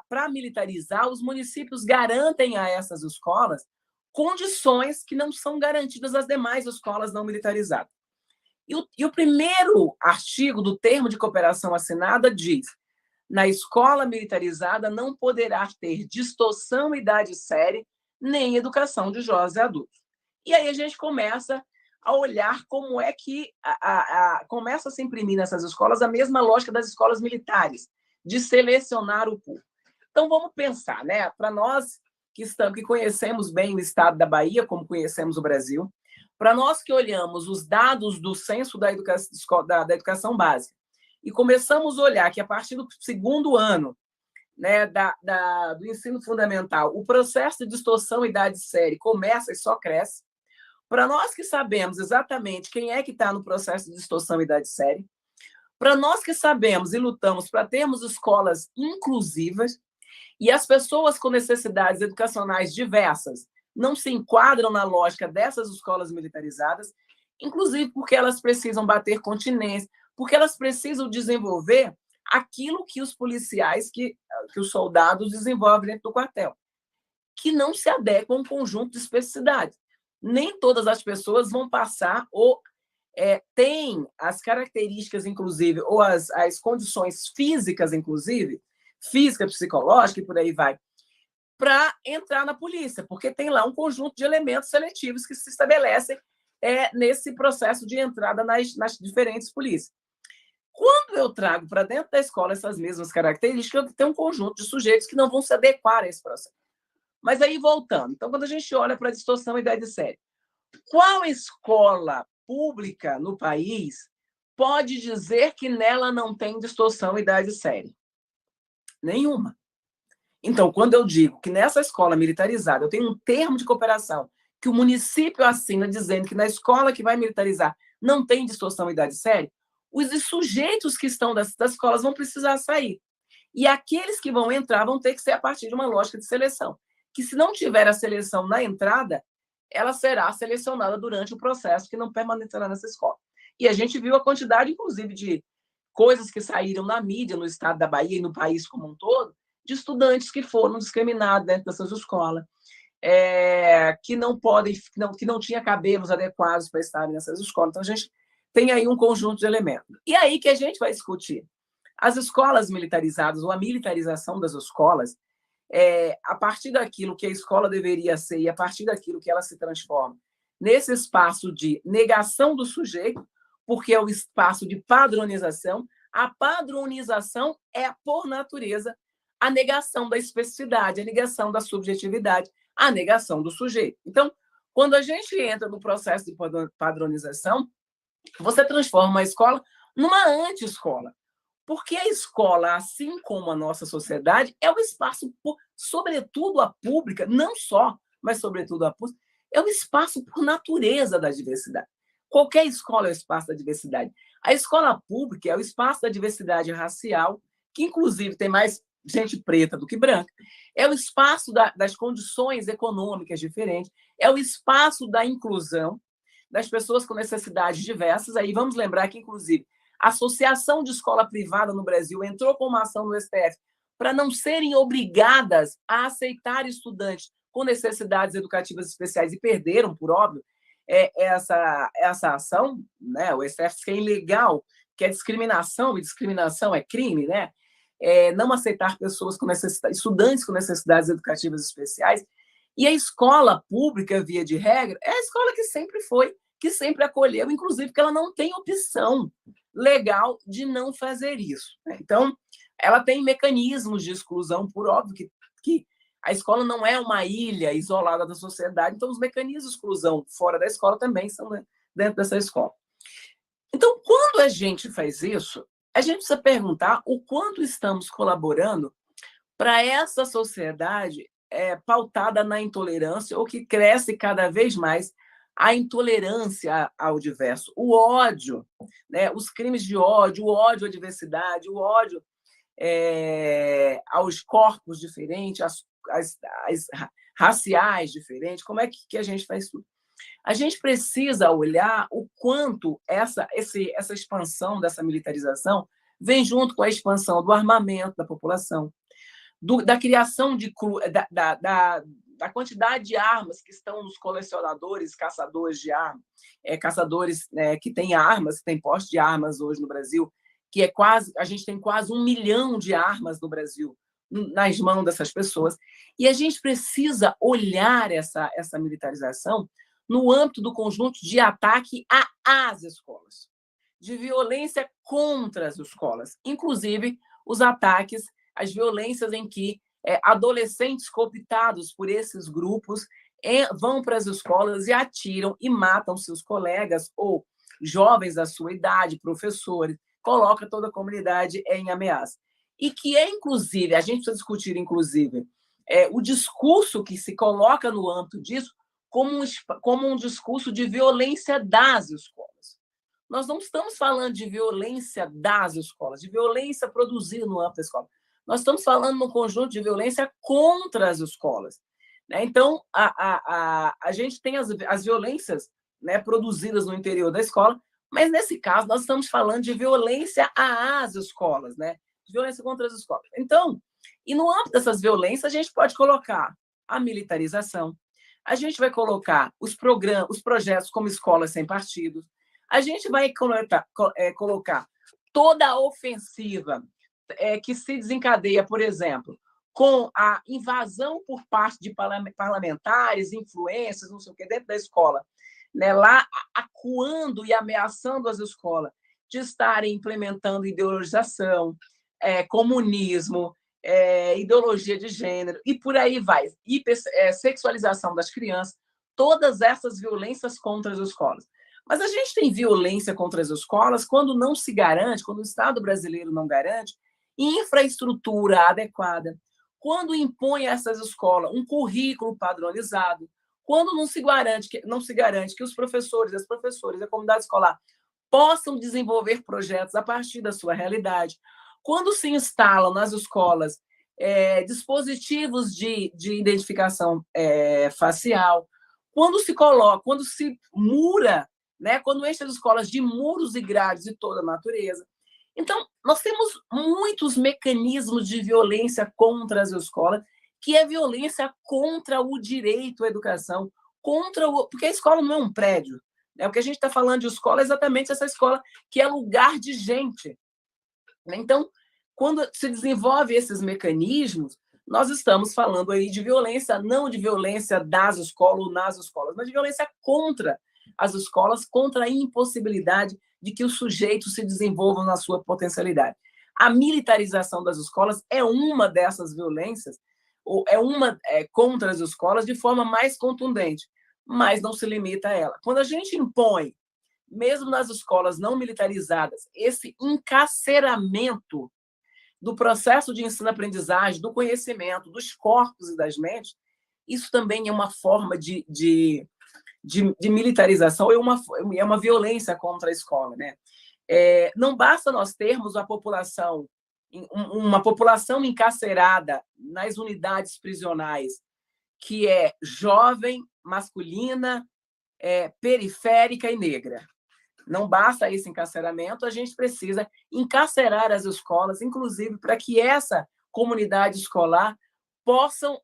para militarizar, os municípios garantem a essas escolas condições que não são garantidas às demais escolas não militarizadas. E o primeiro artigo do termo de cooperação assinada diz: na escola militarizada não poderá ter distorção idade série, nem educação de jovens e adultos. E aí a gente começa a olhar como é que começa a se imprimir nessas escolas a mesma lógica das escolas militares, de selecionar o público. Então, vamos pensar, né? Para nós que conhecemos bem o estado da Bahia, como conhecemos o Brasil, para nós que olhamos os dados do censo da educação básica e começamos a olhar que, a partir do segundo ano, né, do ensino fundamental, o processo de distorção idade série começa e só cresce, para nós que sabemos exatamente quem é que está no processo de distorção idade série, para nós que sabemos e lutamos para termos escolas inclusivas, e as pessoas com necessidades educacionais diversas não se enquadram na lógica dessas escolas militarizadas, inclusive porque elas precisam bater continência, porque elas precisam desenvolver aquilo que os policiais, que os soldados desenvolvem dentro do quartel, que não se adequam a um conjunto de especificidades. Nem todas as pessoas vão passar ou têm as características, inclusive, ou as condições físicas, inclusive, física, psicológica e por aí vai, para entrar na polícia, porque tem lá um conjunto de elementos seletivos que se estabelecem nesse processo de entrada nas diferentes polícias. Quando eu trago para dentro da escola essas mesmas características, eu tenho um conjunto de sujeitos que não vão se adequar a esse processo. Mas aí, voltando, então, quando a gente olha para a distorção idade série, qual escola pública no país pode dizer que nela não tem distorção idade série? Nenhuma. Então, quando eu digo que nessa escola militarizada eu tenho um termo de cooperação que o município assina dizendo que na escola que vai militarizar não tem distorção idade série, os sujeitos que estão das escolas vão precisar sair. E aqueles que vão entrar vão ter que ser a partir de uma lógica de seleção, que se não tiver a seleção na entrada, ela será selecionada durante o processo, que não permanecerá nessa escola. E a gente viu a quantidade, inclusive, de coisas que saíram na mídia, no estado da Bahia e no país como um todo, de estudantes que foram discriminados dentro dessas escolas, que não tinha cabelos adequados para estarem nessas escolas. Então, a gente tem aí um conjunto de elementos. E aí que a gente vai discutir. As escolas militarizadas, ou a militarização das escolas, a partir daquilo que a escola deveria ser e a partir daquilo que ela se transforma nesse espaço de negação do sujeito, porque é o espaço de padronização. A padronização é, por natureza, a negação da especificidade, a negação da subjetividade, a negação do sujeito. Então, quando a gente entra no processo de padronização, você transforma a escola numa anti-escola. Porque a escola, assim como a nossa sociedade, é o espaço, sobretudo a pública, não só, mas sobretudo a pública, é o espaço por natureza da diversidade. Qualquer escola é o espaço da diversidade. A escola pública é o espaço da diversidade racial, que inclusive tem mais gente preta do que branca, é o espaço das condições econômicas diferentes, é o espaço da inclusão das pessoas com necessidades diversas. Aí vamos lembrar que, inclusive, a Associação de Escola Privada no Brasil entrou com uma ação no STF para não serem obrigadas a aceitar estudantes com necessidades educativas especiais, e perderam, por óbvio. essa ação, né? O STF, que é ilegal, que é discriminação, e discriminação é crime, né? Não aceitar pessoas com necessidades, estudantes com necessidades educativas especiais. E a escola pública, via de regra, é a escola que sempre foi, que sempre acolheu, inclusive porque ela não tem opção legal de não fazer isso, né? Então, ela tem mecanismos de exclusão, por óbvio que a escola não é uma ilha isolada da sociedade, então os mecanismos de exclusão fora da escola também são dentro dessa escola. Então, quando a gente faz isso, a gente precisa perguntar o quanto estamos colaborando para essa sociedade pautada na intolerância, ou que cresce cada vez mais a intolerância ao diverso, o ódio, né? Os crimes de ódio, o ódio à diversidade, o ódio aos corpos diferentes, às raciais diferentes. Como é que a gente faz tudo? A gente precisa olhar o quanto essa expansão dessa militarização vem junto com a expansão do armamento da população, da criação da quantidade de armas que estão nos colecionadores, caçadores de armas, caçadores, né, que têm armas, que têm posse de armas hoje no Brasil, que a gente tem quase 1 milhão de armas no Brasil nas mãos dessas pessoas. E a gente precisa olhar essa militarização no âmbito do conjunto de ataque às escolas, de violência contra as escolas, inclusive os ataques, as violências em que adolescentes cooptados por esses grupos vão para as escolas e atiram e matam seus colegas ou jovens da sua idade, professores, coloca toda a comunidade em ameaça. E que inclusive, a gente precisa discutir, inclusive, o discurso que se coloca no âmbito disso como um discurso de violência das escolas. Nós não estamos falando de violência das escolas, de violência produzida no âmbito da escola. Nós estamos falando num conjunto de violência contra as escolas, né? Então, a gente tem as violências, né, produzidas no interior da escola, mas, nesse caso, nós estamos falando de violência às escolas, né? De violência contra as escolas. Então, e no âmbito dessas violências, a gente pode colocar a militarização, a gente vai colocar os projetos como escolas sem partidos, a gente vai colocar toda a ofensiva que se desencadeia, por exemplo, com a invasão por parte de parlamentares, influências, não sei o que, dentro da escola, né, lá acuando e ameaçando as escolas de estarem implementando ideologização, comunismo, ideologia de gênero, e por aí vai, sexualização das crianças, todas essas violências contra as escolas. Mas a gente tem violência contra as escolas quando não se garante, quando o Estado brasileiro não garante infraestrutura adequada, quando impõe a essas escolas um currículo padronizado, quando não se garante que os professores, as professoras, a comunidade escolar possam desenvolver projetos a partir da sua realidade, quando se instalam nas escolas dispositivos de identificação facial, quando se mura, né, quando enche as escolas de muros e grades de toda a natureza. Então, nós temos muitos mecanismos de violência contra as escolas, que é violência contra o direito à educação, porque a escola não é um prédio, né? O que a gente está falando de escola é exatamente essa escola que é lugar de gente. Então, quando se desenvolve esses mecanismos, nós estamos falando aí de violência, não de violência das escolas ou nas escolas, mas de violência contra as escolas, contra a impossibilidade de que os sujeitos se desenvolvam na sua potencialidade. A militarização das escolas é uma dessas violências, ou contra as escolas de forma mais contundente, mas não se limita a ela. Quando a gente impõe, mesmo nas escolas não militarizadas, esse encarceramento do processo de ensino-aprendizagem, do conhecimento, dos corpos e das mentes, isso também é uma forma de militarização, é uma violência contra a escola, né? Não basta nós termos uma população encarcerada nas unidades prisionais, que é jovem, masculina, periférica e negra. Não basta esse encarceramento, a gente precisa encarcerar as escolas, inclusive para que essa comunidade escolar possa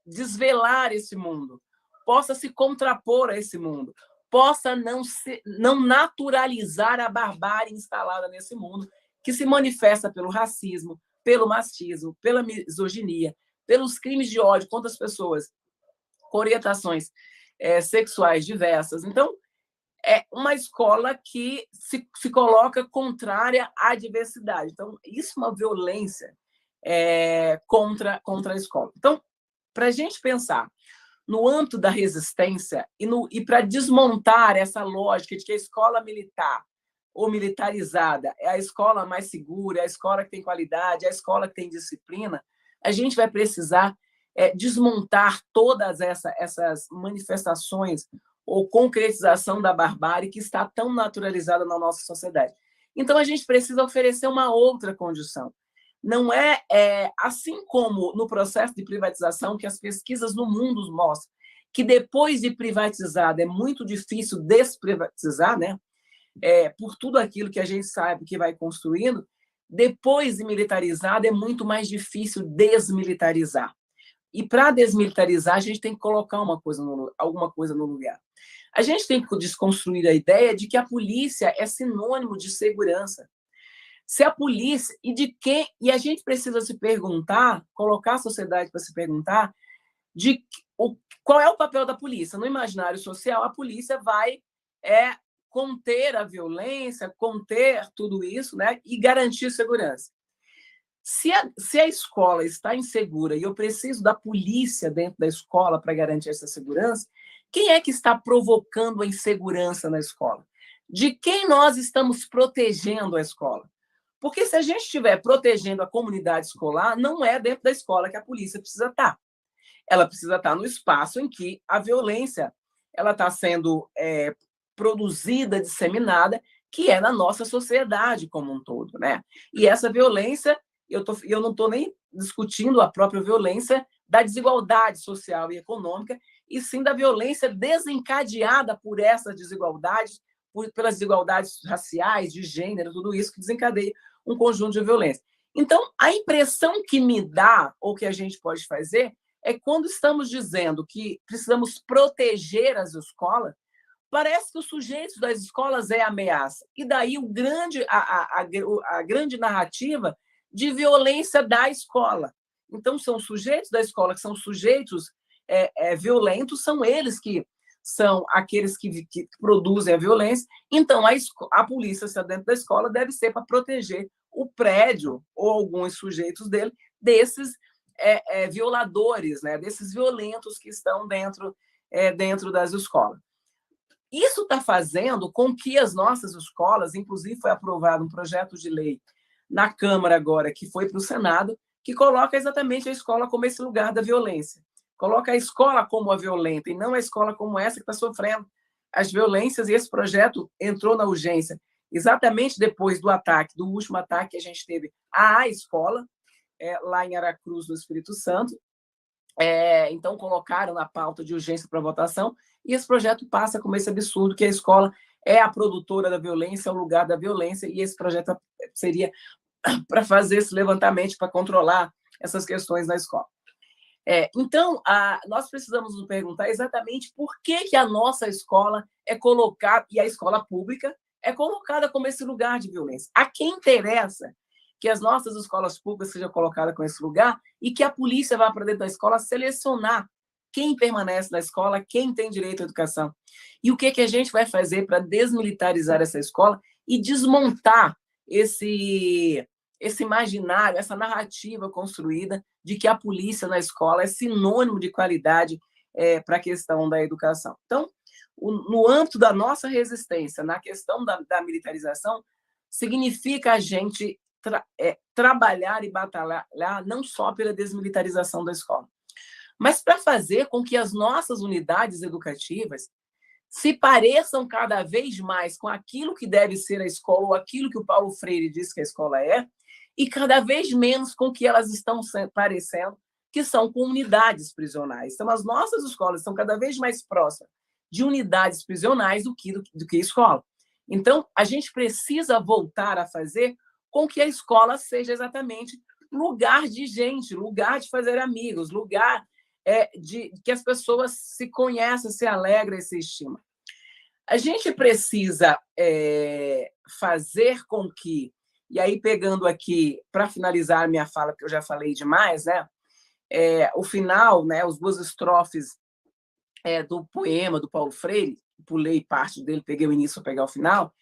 desvelar esse mundo, possa se contrapor a esse mundo, possa não naturalizar a barbárie instalada nesse mundo, que se manifesta pelo racismo, pelo machismo, pela misoginia, pelos crimes de ódio contra as pessoas com orientações sexuais diversas. Então, é uma escola que se coloca contrária à diversidade. Então, isso é uma violência contra a escola. Então, para a gente pensar no âmbito da resistência e para desmontar essa lógica de que a escola militar ou militarizada é a escola mais segura, é a escola que tem qualidade, é a escola que tem disciplina, a gente vai precisar desmontar todas essas manifestações ou concretização da barbárie que está tão naturalizada na nossa sociedade. Então, a gente precisa oferecer uma outra condição. Não assim como no processo de privatização, que as pesquisas no mundo mostram que depois de privatizada é muito difícil desprivatizar, né? Por tudo aquilo que a gente sabe que vai construindo, depois de militarizada é muito mais difícil desmilitarizar. E para desmilitarizar, a gente tem que colocar alguma coisa no lugar. A gente tem que desconstruir a ideia de que a polícia é sinônimo de segurança. Se a polícia e a gente precisa se perguntar, colocar a sociedade para se perguntar qual é o papel da polícia. No imaginário social, a polícia vai conter a conter tudo isso, né, e garantir segurança. Se a escola está insegura e eu preciso da polícia dentro da escola para garantir essa segurança, quem é que está provocando a insegurança na escola? De quem nós estamos protegendo a escola? Porque se a gente estiver protegendo a comunidade escolar, não é dentro da escola que a polícia precisa estar. Ela precisa estar no espaço em que a violência ela está sendo produzida, disseminada, que é na nossa sociedade como um todo, né? E essa violência, eu não estou nem discutindo a própria violência da desigualdade social e econômica, e sim da violência desencadeada por essas desigualdades, pelas desigualdades raciais, de gênero, tudo isso que desencadeia um conjunto de violência. Então, a impressão que me dá, ou que a gente pode fazer, é quando estamos dizendo que precisamos proteger as escolas, parece que os sujeitos das escolas é ameaça. E daí a grande narrativa de violência da escola. Então, são sujeitos da escola que são sujeitos violentos, são eles que são aqueles que produzem a violência. Então, a polícia, se dentro da escola, deve ser para proteger o prédio ou alguns sujeitos dele desses violadores, né, desses violentos que estão dentro das escolas. Isso está fazendo com que as nossas escolas, inclusive foi aprovado um projeto de lei na Câmara agora, que foi para o Senado, que coloca exatamente a escola como esse lugar da violência. Coloca a escola como a violenta e não a escola como essa que está sofrendo as violências, e esse projeto entrou na urgência exatamente depois do último ataque que a gente teve à escola, lá em Aracruz, no Espírito Santo. Então, colocaram na pauta de urgência para votação, e esse projeto passa como esse absurdo que a escola é a produtora da violência, é o lugar da violência, e esse projeto seria para fazer esse levantamento, para controlar essas questões na escola. Então, nós precisamos nos perguntar exatamente por que a nossa escola é colocada, e a escola pública é colocada como esse lugar de violência. A quem interessa que as nossas escolas públicas sejam colocadas com esse lugar e que a polícia vá para dentro da escola selecionar quem permanece na escola, quem tem direito à educação. E o que a gente vai fazer para desmilitarizar essa escola e desmontar esse imaginário, essa narrativa construída de que a polícia na escola é sinônimo de qualidade para a questão da educação. Então, no âmbito da nossa resistência, na questão da militarização, significa a gente trabalhar e batalhar não só pela desmilitarização da escola, mas para fazer com que as nossas unidades educativas se pareçam cada vez mais com aquilo que deve ser a escola, ou aquilo que o Paulo Freire diz que a escola é, e cada vez menos com que elas estão parecendo que são comunidades prisionais. Então, as nossas escolas são cada vez mais próximas de unidades prisionais do que escola. Então, a gente precisa voltar a fazer com que a escola seja exatamente lugar de gente, lugar de fazer amigos, lugar que as pessoas se conhecem, se alegram e se estimam. A gente precisa fazer com que, e aí pegando aqui, para finalizar a minha fala, que eu já falei demais, né? O final, né, as 2 estrofes do poema do Paulo Freire, pulei parte dele, peguei o início para pegar o final.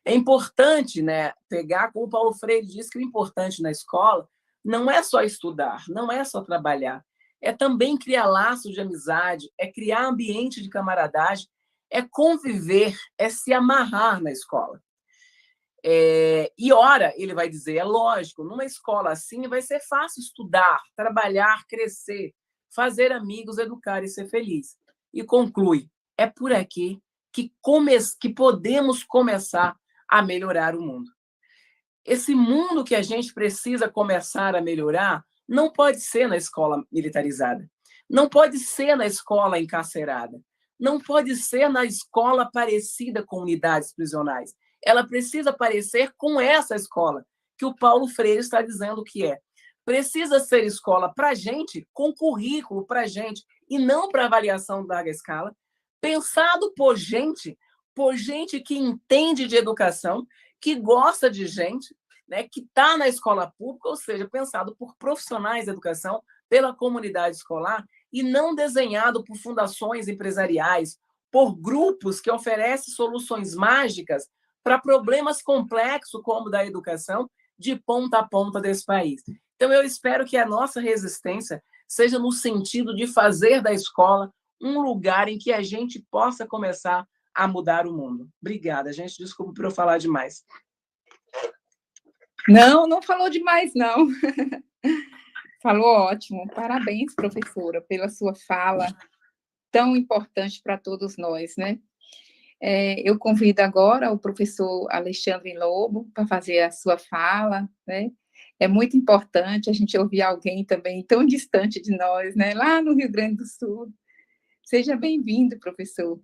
É importante, né, pegar, como o Paulo Freire diz, que o importante na escola não é só estudar, não é só trabalhar, é também criar laços de amizade, é criar ambiente de camaradagem, é conviver, é se amarrar na escola. E ora, ele vai dizer, é lógico, numa escola assim vai ser fácil estudar, trabalhar, crescer, fazer amigos, educar e ser feliz. E conclui, é por aqui que podemos começar a melhorar o mundo. Esse mundo que a gente precisa começar a melhorar não pode ser na escola militarizada, não pode ser na escola encarcerada, não pode ser na escola parecida com unidades prisionais. Ela precisa parecer com essa escola, que o Paulo Freire está dizendo que é. Precisa ser escola para a gente, com currículo para a gente, e não para avaliação de larga escala, pensado por gente que entende de educação, que gosta de gente, né, que está na escola pública, ou seja, pensado por profissionais da educação, pela comunidade escolar, e não desenhado por fundações empresariais, por grupos que oferecem soluções mágicas para problemas complexos como o da educação, de ponta a ponta desse país. Então, eu espero que a nossa resistência seja no sentido de fazer da escola um lugar em que a gente possa começar a mudar o mundo. Obrigada, gente. Desculpa por eu falar demais. Não falou demais, não. Falou ótimo. Parabéns, professora, pela sua fala tão importante para todos nós, né? Eu convido agora o professor Alexandre Lobo para fazer a sua fala, né? É muito importante a gente ouvir alguém também tão distante de nós, né? Lá no Rio Grande do Sul. Seja bem-vindo, professor.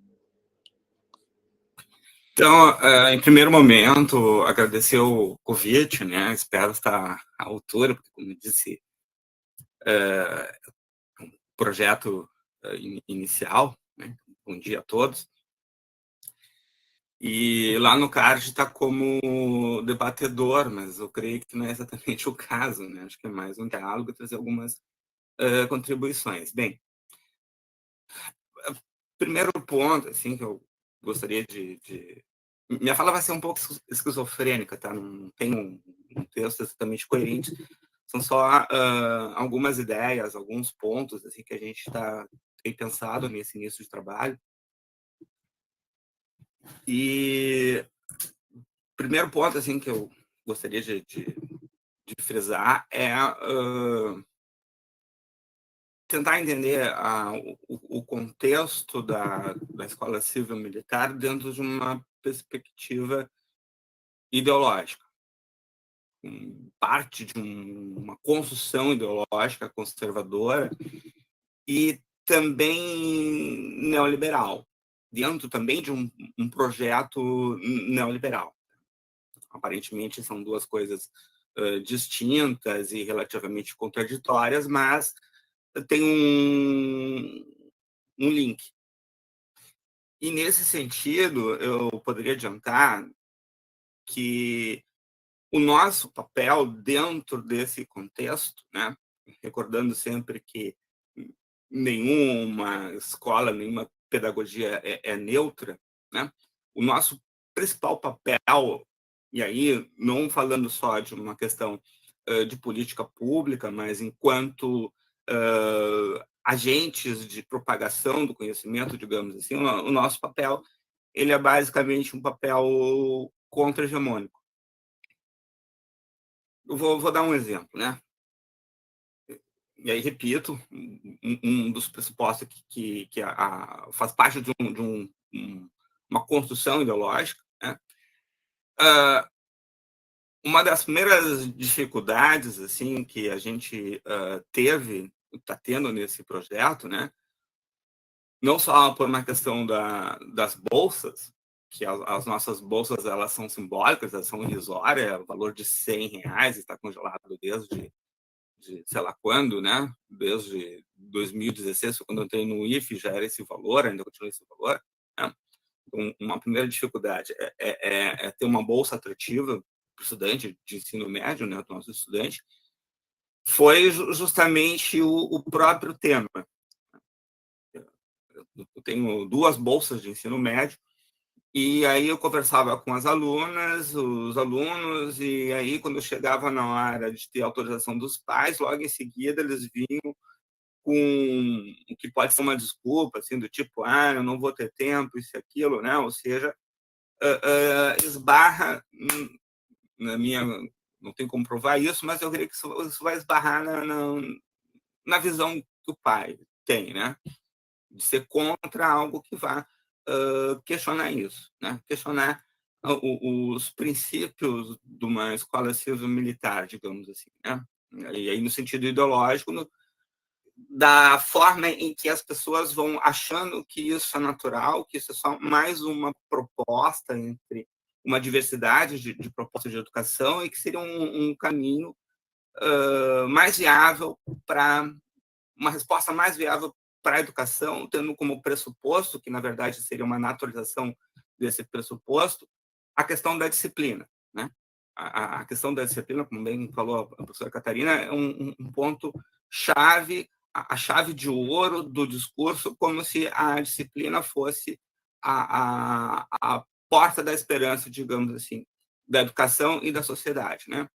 Então, em primeiro momento, agradecer o convite, né? Espero estar à altura, porque, como eu disse, um projeto inicial, né? Bom dia a todos. E lá no CARD está como debatedor, mas eu creio que não é exatamente o caso, né? Acho que é mais um diálogo, trazer algumas contribuições. Bem, primeiro ponto, assim, que eu gostaria de... Minha fala vai ser um pouco esquizofrênica, tá? Não tem um texto exatamente coerente. São só algumas ideias, alguns pontos assim, que a gente tem pensado nesse início de trabalho. E o primeiro ponto assim, que eu gostaria de frisar é tentar entender o contexto da escola civil militar dentro de uma perspectiva ideológica, parte de uma construção ideológica conservadora e também neoliberal, dentro também de um projeto neoliberal. Aparentemente são duas coisas distintas e relativamente contraditórias, mas tem um link. E, nesse sentido, eu poderia adiantar que o nosso papel dentro desse contexto, né, recordando sempre que nenhuma escola, nenhuma pedagogia é neutra, né, o nosso principal papel, e aí não falando só de uma questão de política pública, mas enquanto agentes de propagação do conhecimento, digamos assim, o nosso papel ele é basicamente um papel contra-hegemônico. Eu vou dar um exemplo, né? E aí, repito, um dos pressupostos que faz parte de uma construção ideológica, né? Uma das primeiras dificuldades assim que a gente está tendo nesse projeto, né? Não só por uma questão das bolsas, que as nossas bolsas elas são simbólicas, elas são irrisórias, o valor de R$100 está congelado desde sei lá quando, né? Desde 2016, quando eu entrei no IFE, já era esse valor, ainda continua esse valor, né? Então, uma primeira dificuldade é ter uma bolsa atrativa para o estudante de ensino médio, né, do nosso estudante, foi justamente o próprio tema. Eu tenho 2 bolsas de ensino médio, e aí eu conversava com as alunas, os alunos, e aí quando eu chegava na hora de ter autorização dos pais, logo em seguida eles vinham com o que pode ser uma desculpa, assim, do tipo, eu não vou ter tempo, isso e aquilo, né? Ou seja, esbarra na minha... Não tem como provar isso, mas eu creio que isso vai esbarrar na visão que o pai tem, né? De ser contra algo que vá questionar isso, né? Questionar os princípios de uma escola civil-militar, digamos assim, né? E aí, no sentido ideológico, da forma em que as pessoas vão achando que isso é natural, que isso é só mais uma proposta entre uma diversidade de propostas de educação e que seria um caminho mais viável para uma resposta mais viável para a educação, tendo como pressuposto, que na verdade seria uma naturalização desse pressuposto, a questão da disciplina, né? A questão da disciplina, como bem falou a professora Catarina, é um ponto chave, a chave de ouro do discurso, como se a disciplina fosse a porta da esperança, digamos assim, da educação e da sociedade, né?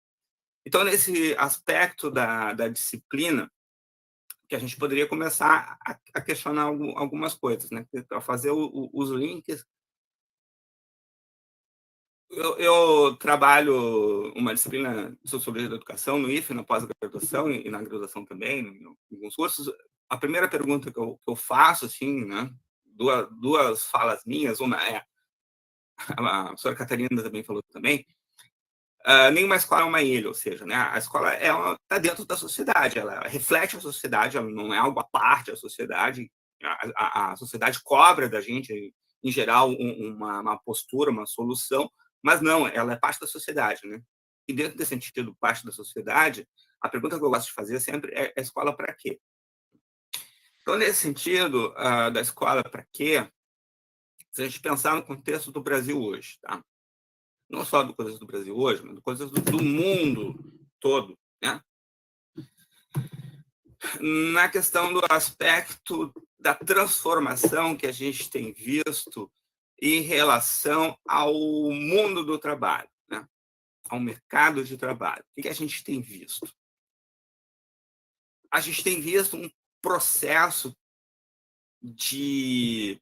Então, nesse aspecto da disciplina, que a gente poderia começar a questionar algumas coisas, né? Para fazer os links. Eu trabalho uma disciplina de Sociologia da Educação no IFE, na pós-graduação e na graduação também, em alguns cursos. A primeira pergunta que eu faço, assim, né? Duas falas minhas, uma é, a professora Catarina também falou também, nenhuma escola é uma ilha, ou seja, né, a escola está dentro da sociedade, ela reflete a sociedade, ela não é algo à parte da sociedade, a sociedade cobra da gente, em geral, uma postura, uma solução, mas não, ela é parte da sociedade, né? E dentro desse sentido, parte da sociedade, a pergunta que eu gosto de fazer sempre é: a escola para quê? Então, nesse sentido, da escola para quê, se a gente pensar no contexto do Brasil hoje, tá? Não só do coisas do Brasil hoje, mas do coisas do mundo todo, né? Na questão do aspecto da transformação que a gente tem visto em relação ao mundo do trabalho, né? Ao mercado de trabalho. O que a gente tem visto? A gente tem visto um processo de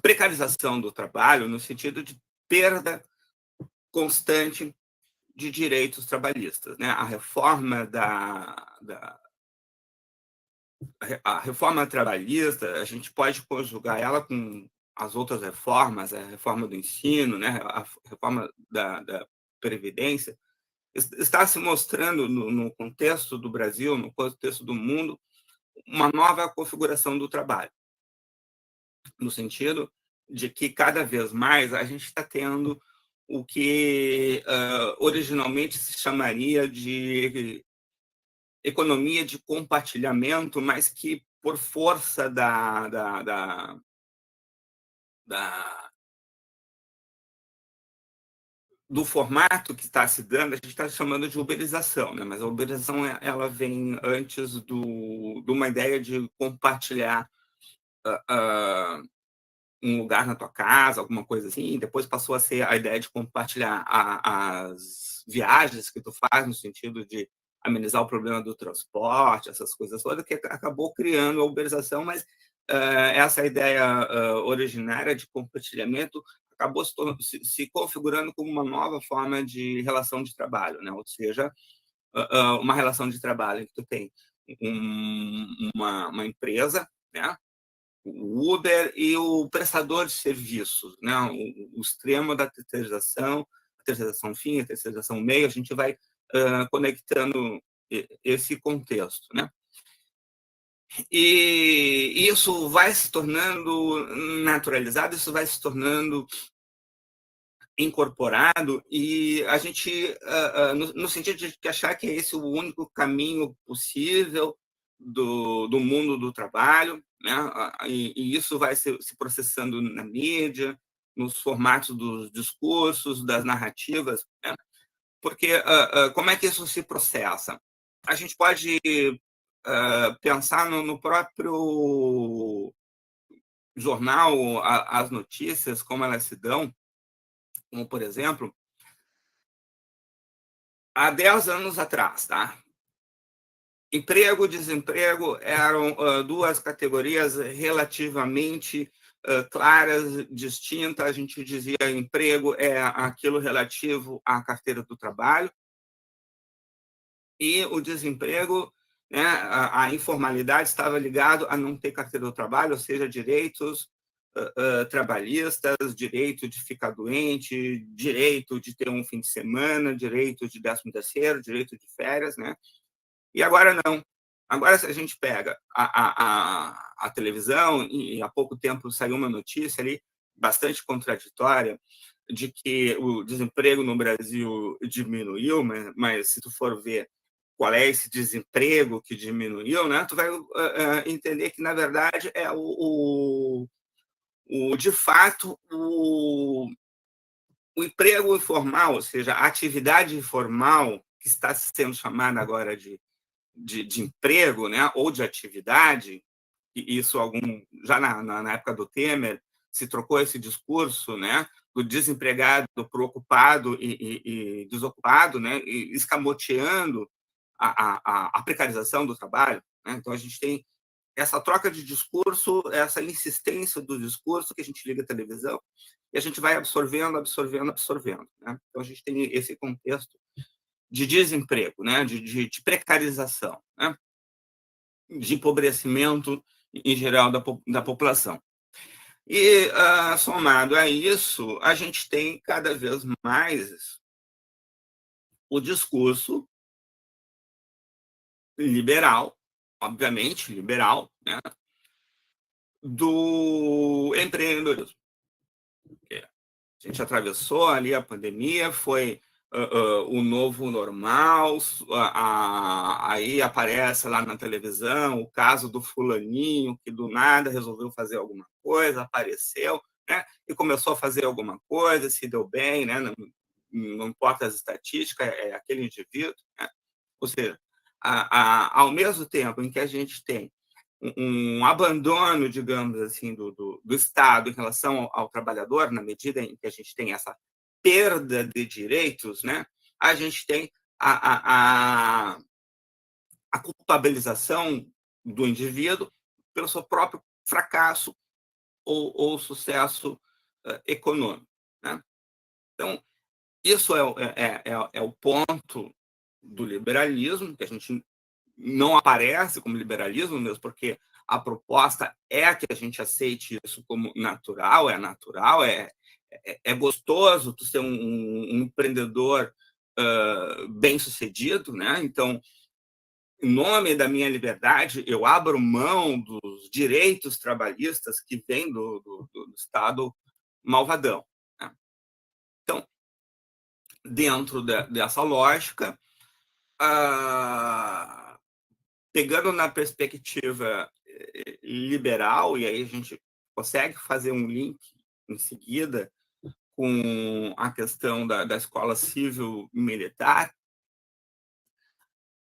precarização do trabalho no sentido de perda constante de direitos trabalhistas, né? A reforma a reforma trabalhista, a gente pode conjugar ela com as outras reformas, a reforma do ensino, né? A reforma da previdência, está se mostrando no contexto do Brasil, no contexto do mundo, uma nova configuração do trabalho, no sentido de que cada vez mais a gente está tendo o que originalmente se chamaria de economia de compartilhamento, mas que por força do formato que está se dando, a gente está chamando de uberização, né? Mas a uberização ela vem antes de uma ideia de compartilhar um lugar na tua casa, alguma coisa assim, depois passou a ser a ideia de compartilhar as viagens que tu faz, no sentido de amenizar o problema do transporte, essas coisas todas, que acabou criando a uberização, mas essa ideia originária de compartilhamento acabou se configurando como uma nova forma de relação de trabalho, né? Ou seja, uma relação de trabalho em que tu tem uma empresa, né? O Uber e o prestador de serviços, né? O extremo da terceirização, a terceirização fim, a terceirização meio, a gente vai conectando esse contexto, né? E isso vai se tornando naturalizado, isso vai se tornando incorporado, e a gente, no sentido de achar que é esse o único caminho possível, do mundo do trabalho, né? E isso vai se processando na mídia, nos formatos dos discursos, das narrativas, né? Porque como é que isso se processa? A gente pode pensar no próprio jornal, as notícias, como elas se dão, como, por exemplo, há 10 anos atrás, tá? Emprego e desemprego eram duas categorias relativamente claras, distintas. A gente dizia emprego é aquilo relativo à carteira do trabalho e o desemprego, né, a informalidade estava ligado a não ter carteira do trabalho, ou seja, direitos trabalhistas, direito de ficar doente, direito de ter um fim de semana, direito de 13º, direito de férias, né? E agora não. Agora, se a gente pega a televisão, e há pouco tempo saiu uma notícia ali bastante contraditória de que o desemprego no Brasil diminuiu, mas se tu for ver qual é esse desemprego que diminuiu, né, tu vai entender que, na verdade, é de fato, o emprego informal, ou seja, a atividade informal, que está sendo chamada agora de emprego, né, ou de atividade, e isso já na época do Temer se trocou esse discurso, né, do desempregado para o ocupado e desocupado, né, e escamoteando a precarização do trabalho, né? Então a gente tem essa troca de discurso, essa insistência do discurso que a gente liga à televisão e a gente vai absorvendo, né? Então a gente tem esse contexto de desemprego, né? de precarização, né? De empobrecimento em geral da população. E, somado a isso, a gente tem cada vez mais o discurso liberal, obviamente liberal, né? Do empreendedorismo. A gente atravessou ali a pandemia, foi o novo normal, aí aparece lá na televisão o caso do fulaninho que do nada resolveu fazer alguma coisa, apareceu, né, e começou a fazer alguma coisa, se deu bem, né, não importa as estatísticas, é aquele indivíduo, né? Ou seja, ao mesmo tempo em que a gente tem um abandono, digamos assim, do Estado em relação ao trabalhador, na medida em que a gente tem essa perda de direitos, né, a gente tem a culpabilização do indivíduo pelo seu próprio fracasso ou sucesso econômico, né? Então, isso é o ponto do liberalismo, que a gente não aparece como liberalismo mesmo, porque a proposta é que a gente aceite isso como natural, é gostoso tu ser um empreendedor bem-sucedido, né? Então, em nome da minha liberdade, eu abro mão dos direitos trabalhistas que vêm do Estado malvadão, né? Então, dentro dessa lógica, pegando na perspectiva liberal, e aí a gente consegue fazer um link em seguida com a questão da escola civil militar,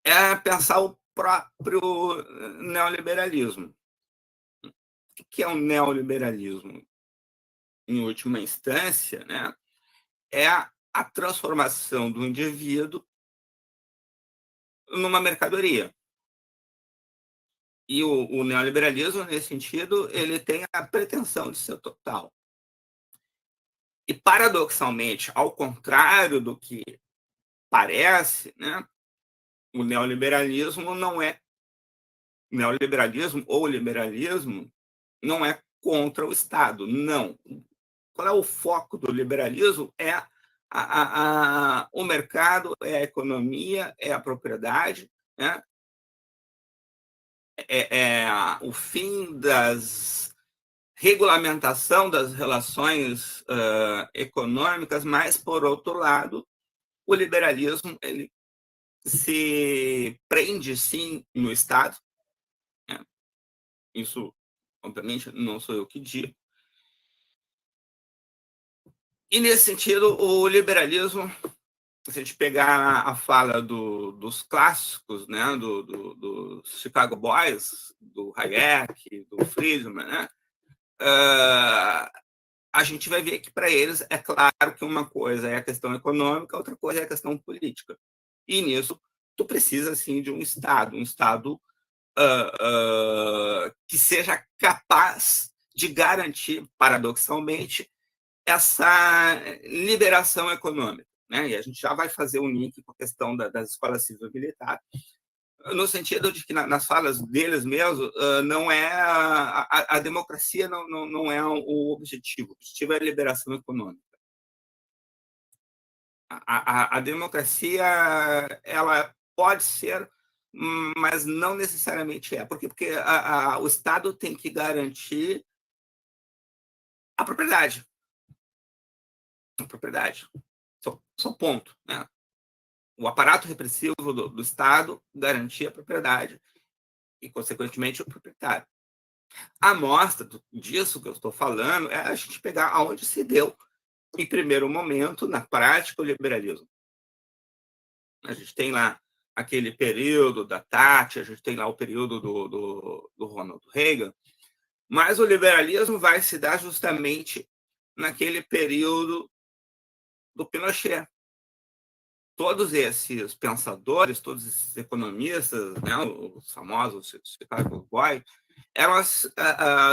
é pensar o próprio neoliberalismo. O que é o neoliberalismo? Em última instância, né, é a transformação do indivíduo numa mercadoria. E o neoliberalismo, nesse sentido, ele tem a pretensão de ser total. E, paradoxalmente, ao contrário do que parece, né, o neoliberalismo não é neoliberalismo ou liberalismo não é contra o Estado, não. Qual é o foco do liberalismo? É o mercado, é a economia, é a propriedade, né? É o fim das regulamentação das relações econômicas, mas, por outro lado, o liberalismo ele se prende, sim, no Estado, Isso, obviamente, não sou eu que digo. E, nesse sentido, o liberalismo, se a gente pegar a fala dos clássicos, né, do Chicago Boys, do Hayek, do Friedman, né, a gente vai ver que, para eles, é claro que uma coisa é a questão econômica, outra coisa é a questão política. E, nisso, tu precisa, assim, de um Estado que seja capaz de garantir, paradoxalmente, essa liberação econômica, né? E a gente já vai fazer um link com a questão das escolas civil-militar, no sentido de que, nas falas deles mesmos, não é a democracia não é o objetivo. O objetivo é a liberação econômica. A democracia, ela pode ser, mas não necessariamente é. Por quê? Porque o Estado tem que garantir a propriedade. A propriedade. Só ponto, né? O aparato repressivo do Estado garantia a propriedade e, consequentemente, o proprietário. A amostra disso que eu estou falando é a gente pegar aonde se deu, em primeiro momento, na prática, o liberalismo. A gente tem lá aquele período da Thatcher, a gente tem lá o período do Ronald Reagan, mas o liberalismo vai se dar justamente naquele período do Pinochet. Todos esses pensadores, todos esses economistas, né, os famosos Chicago Boys, eram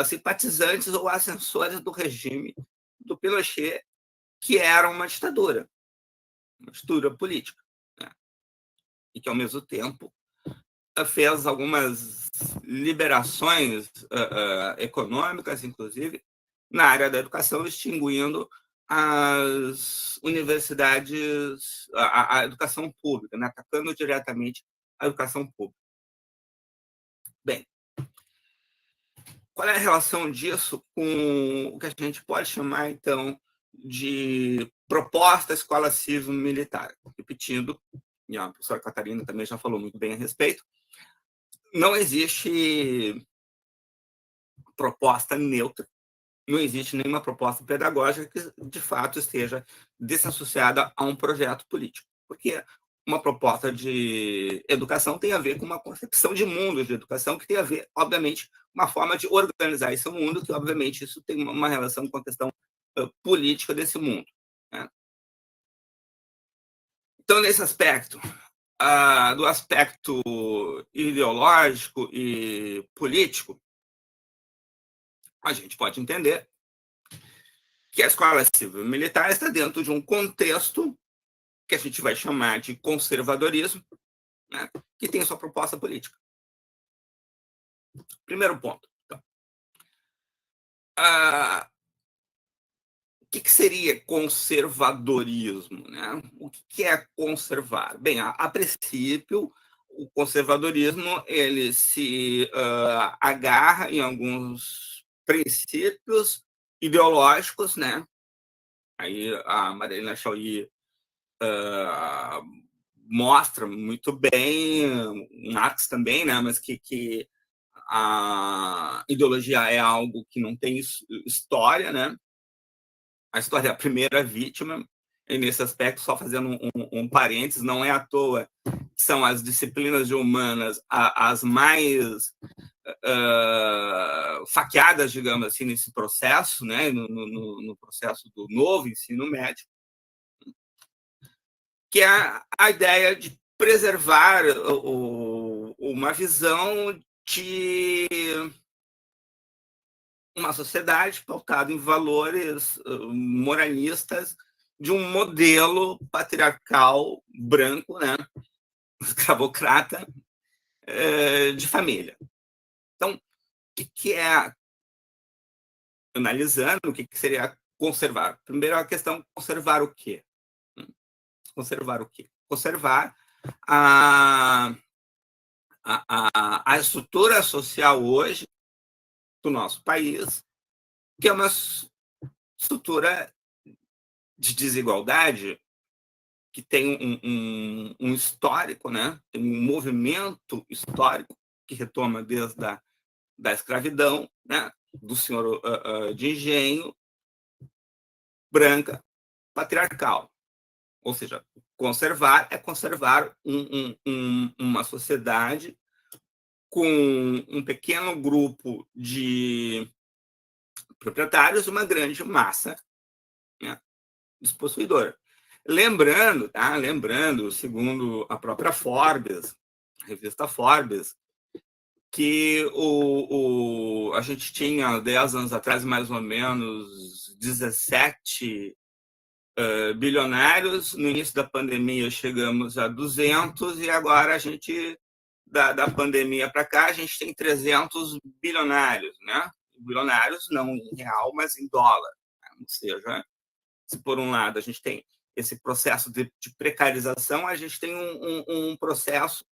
simpatizantes ou ascensores do regime do Pinochet, que era uma ditadura política, né, e que, ao mesmo tempo, fez algumas liberações econômicas, inclusive, na área da educação, extinguindo as universidades, a educação pública, né? Atacando diretamente a educação pública. Bem, qual é a relação disso com o que a gente pode chamar, então, de proposta escola civil-militar? Repetindo, e a professora Catarina também já falou muito bem a respeito, não existe proposta neutra, não existe nenhuma proposta pedagógica que, de fato, esteja desassociada a um projeto político. Porque uma proposta de educação tem a ver com uma concepção de mundo de educação, que tem a ver, obviamente, com uma forma de organizar esse mundo, que, obviamente, isso tem uma relação com a questão política desse mundo, né? Então, nesse aspecto, do aspecto ideológico e político, a gente pode entender que a escola civil-militar está dentro de um contexto que a gente vai chamar de conservadorismo, né, que tem sua proposta política. Primeiro ponto. Então, o que seria conservadorismo, né? O que é conservar? Bem, a princípio, o conservadorismo ele se agarra em alguns princípios ideológicos, né? Aí a Marilena Chauí mostra muito bem, Marx também, né? Mas que a ideologia é algo que não tem história, né? A história é a primeira vítima, e nesse aspecto, só fazendo um parênteses, não é à toa que são as disciplinas de humanas as mais faqueadas, digamos assim, nesse processo, né? No processo do novo ensino médio, que é a ideia de preservar uma visão de uma sociedade pautada em valores moralistas de um modelo patriarcal branco, né, escravocrata, de família. Então, o que é, analisando, o que seria conservar? Primeiro, a questão conservar o quê? Conservar o quê? Conservar a estrutura social hoje do nosso país, que é uma estrutura de desigualdade que tem um histórico, né? Tem um movimento histórico que retoma desde a da escravidão, né, do senhor de engenho, branca, patriarcal. Ou seja, conservar é conservar uma sociedade com um pequeno grupo de proprietários e uma grande massa, né, despossuidora. Lembrando, tá? Lembrando, segundo a própria Forbes, a revista Forbes, que a gente tinha 10 anos atrás, mais ou menos, 17 bilionários. No início da pandemia chegamos a 200 e agora a gente, da pandemia para cá, a gente tem 300 bilionários, né? Bilionários não em real, mas em dólar. Ou seja, se por um lado a gente tem esse processo de precarização, a gente tem um processo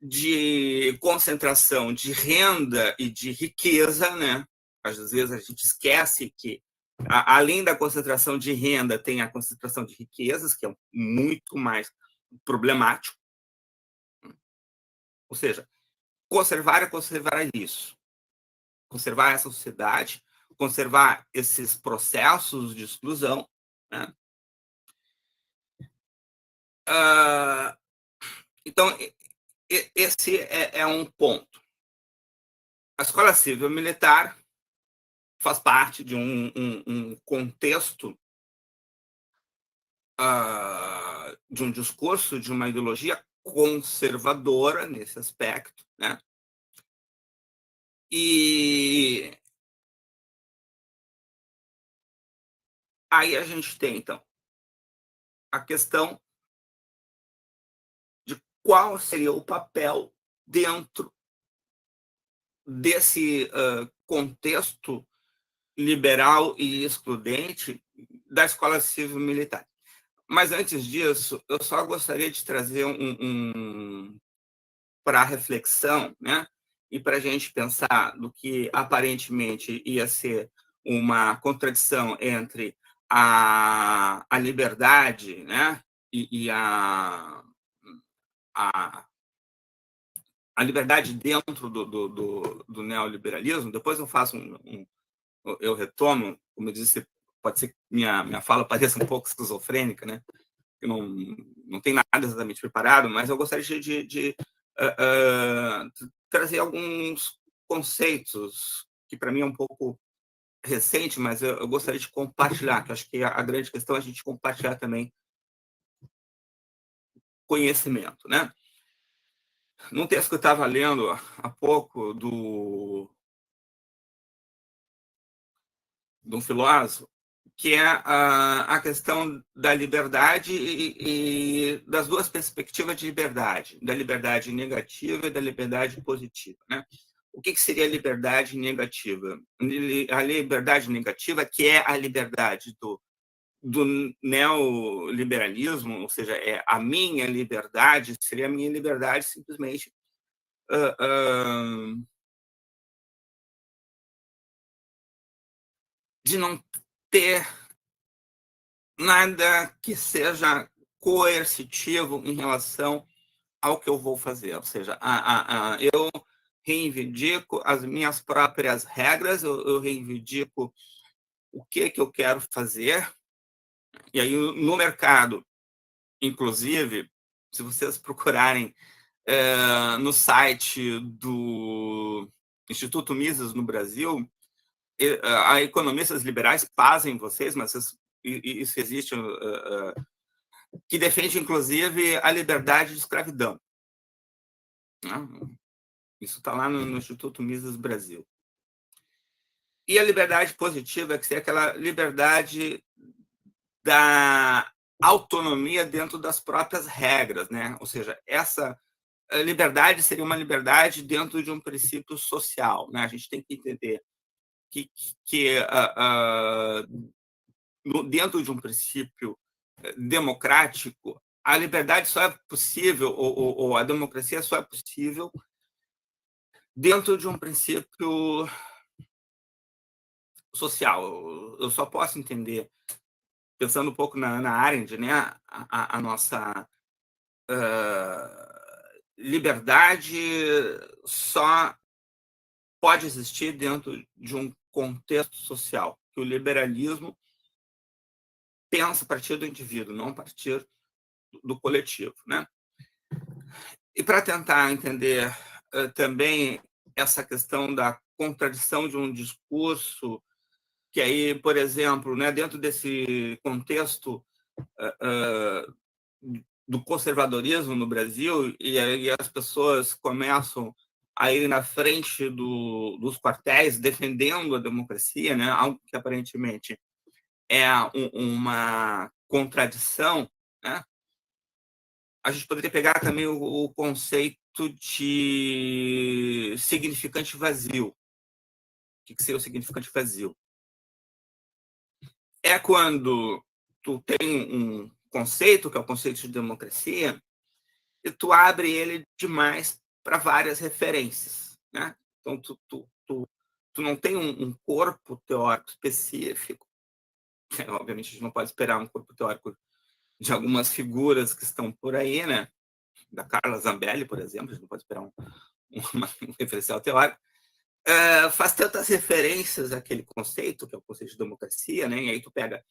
de concentração de renda e de riqueza, né? Às vezes a gente esquece que, além da concentração de renda, tem a concentração de riquezas, que é muito mais problemático. Ou seja, conservar é conservar isso. Conservar essa sociedade, conservar esses processos de exclusão, né? Então, esse é um ponto. A escola civil militar faz parte de um contexto, de um discurso, de uma ideologia conservadora nesse aspecto, né? E aí a gente tem, então, a questão de qual seria o papel dentro desse contexto liberal e excludente da escola civil militar. Mas antes disso, eu só gostaria de trazer para a reflexão, né? E para a gente pensar do que aparentemente ia ser uma contradição entre a liberdade, né? E a liberdade dentro do neoliberalismo. Depois eu faço eu retomo, como eu disse, pode ser que minha fala pareça um pouco esquizofrênica, né? Eu não tenho nada exatamente preparado, mas eu gostaria de trazer alguns conceitos que para mim é um pouco recente, mas eu gostaria de compartilhar, que acho que a grande questão é a gente compartilhar também conhecimento, né? Num texto que eu estava lendo há pouco de um filósofo, que é a questão da liberdade e das duas perspectivas de liberdade, da liberdade negativa e da liberdade positiva, né? O que seria a liberdade negativa? A liberdade negativa, que é a liberdade do neoliberalismo, ou seja, é a minha liberdade, seria a minha liberdade simplesmente de não ter nada que seja coercitivo em relação ao que eu vou fazer. Ou seja, eu reivindico as minhas próprias regras, eu reivindico o que eu quero fazer. E aí, no mercado, inclusive, se vocês procurarem no site do Instituto Mises no Brasil, a economistas liberais, pasmem vocês, mas isso existe, que defende, inclusive, a liberdade de escravidão. Isso está lá no Instituto Mises Brasil. E a liberdade positiva é que seria aquela liberdade da autonomia dentro das próprias regras, né? Ou seja, essa liberdade seria uma liberdade dentro de um princípio social, né? A gente tem que entender que dentro de um princípio democrático, a liberdade só é possível, ou a democracia só é possível dentro de um princípio social. Eu só posso entender, pensando um pouco na Hannah Arendt, né, a nossa liberdade só pode existir dentro de um contexto social, que o liberalismo pensa a partir do indivíduo, não a partir do coletivo, né? E para tentar entender também essa questão da contradição de um discurso, que aí, por exemplo, né, dentro desse contexto do conservadorismo no Brasil, e aí as pessoas começam a ir na frente dos quartéis defendendo a democracia, né, algo que aparentemente é uma contradição, né? A gente poderia pegar também o conceito de significante vazio. O que seria o significante vazio? É quando tu tem um conceito, que é o conceito de democracia, e tu abre ele demais para várias referências, né? Então, tu não tem um corpo teórico específico. Obviamente, a gente não pode esperar um corpo teórico de algumas figuras que estão por aí, né? Da Carla Zambelli, por exemplo, a gente não pode esperar um referencial teórico. Faz tantas referências àquele conceito, que é o conceito de democracia, né? E aí tu pega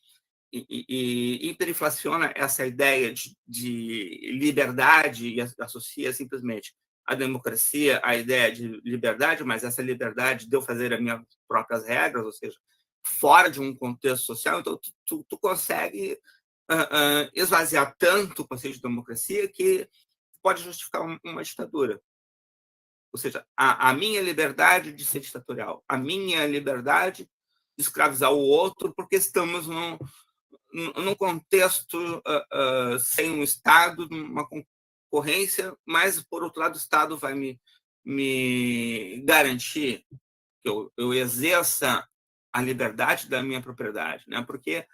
e hiperinflaciona essa ideia de liberdade e associa simplesmente a democracia à ideia de liberdade, mas essa liberdade de eu fazer as minhas próprias regras, ou seja, fora de um contexto social. Então, tu consegue esvaziar tanto o conceito de democracia que pode justificar uma ditadura. Ou seja, a minha liberdade de ser ditatorial, a minha liberdade de escravizar o outro, porque estamos num contexto sem um Estado, numa concorrência, mas, por outro lado, o Estado vai me garantir que eu exerça a liberdade da minha propriedade, né? Porque,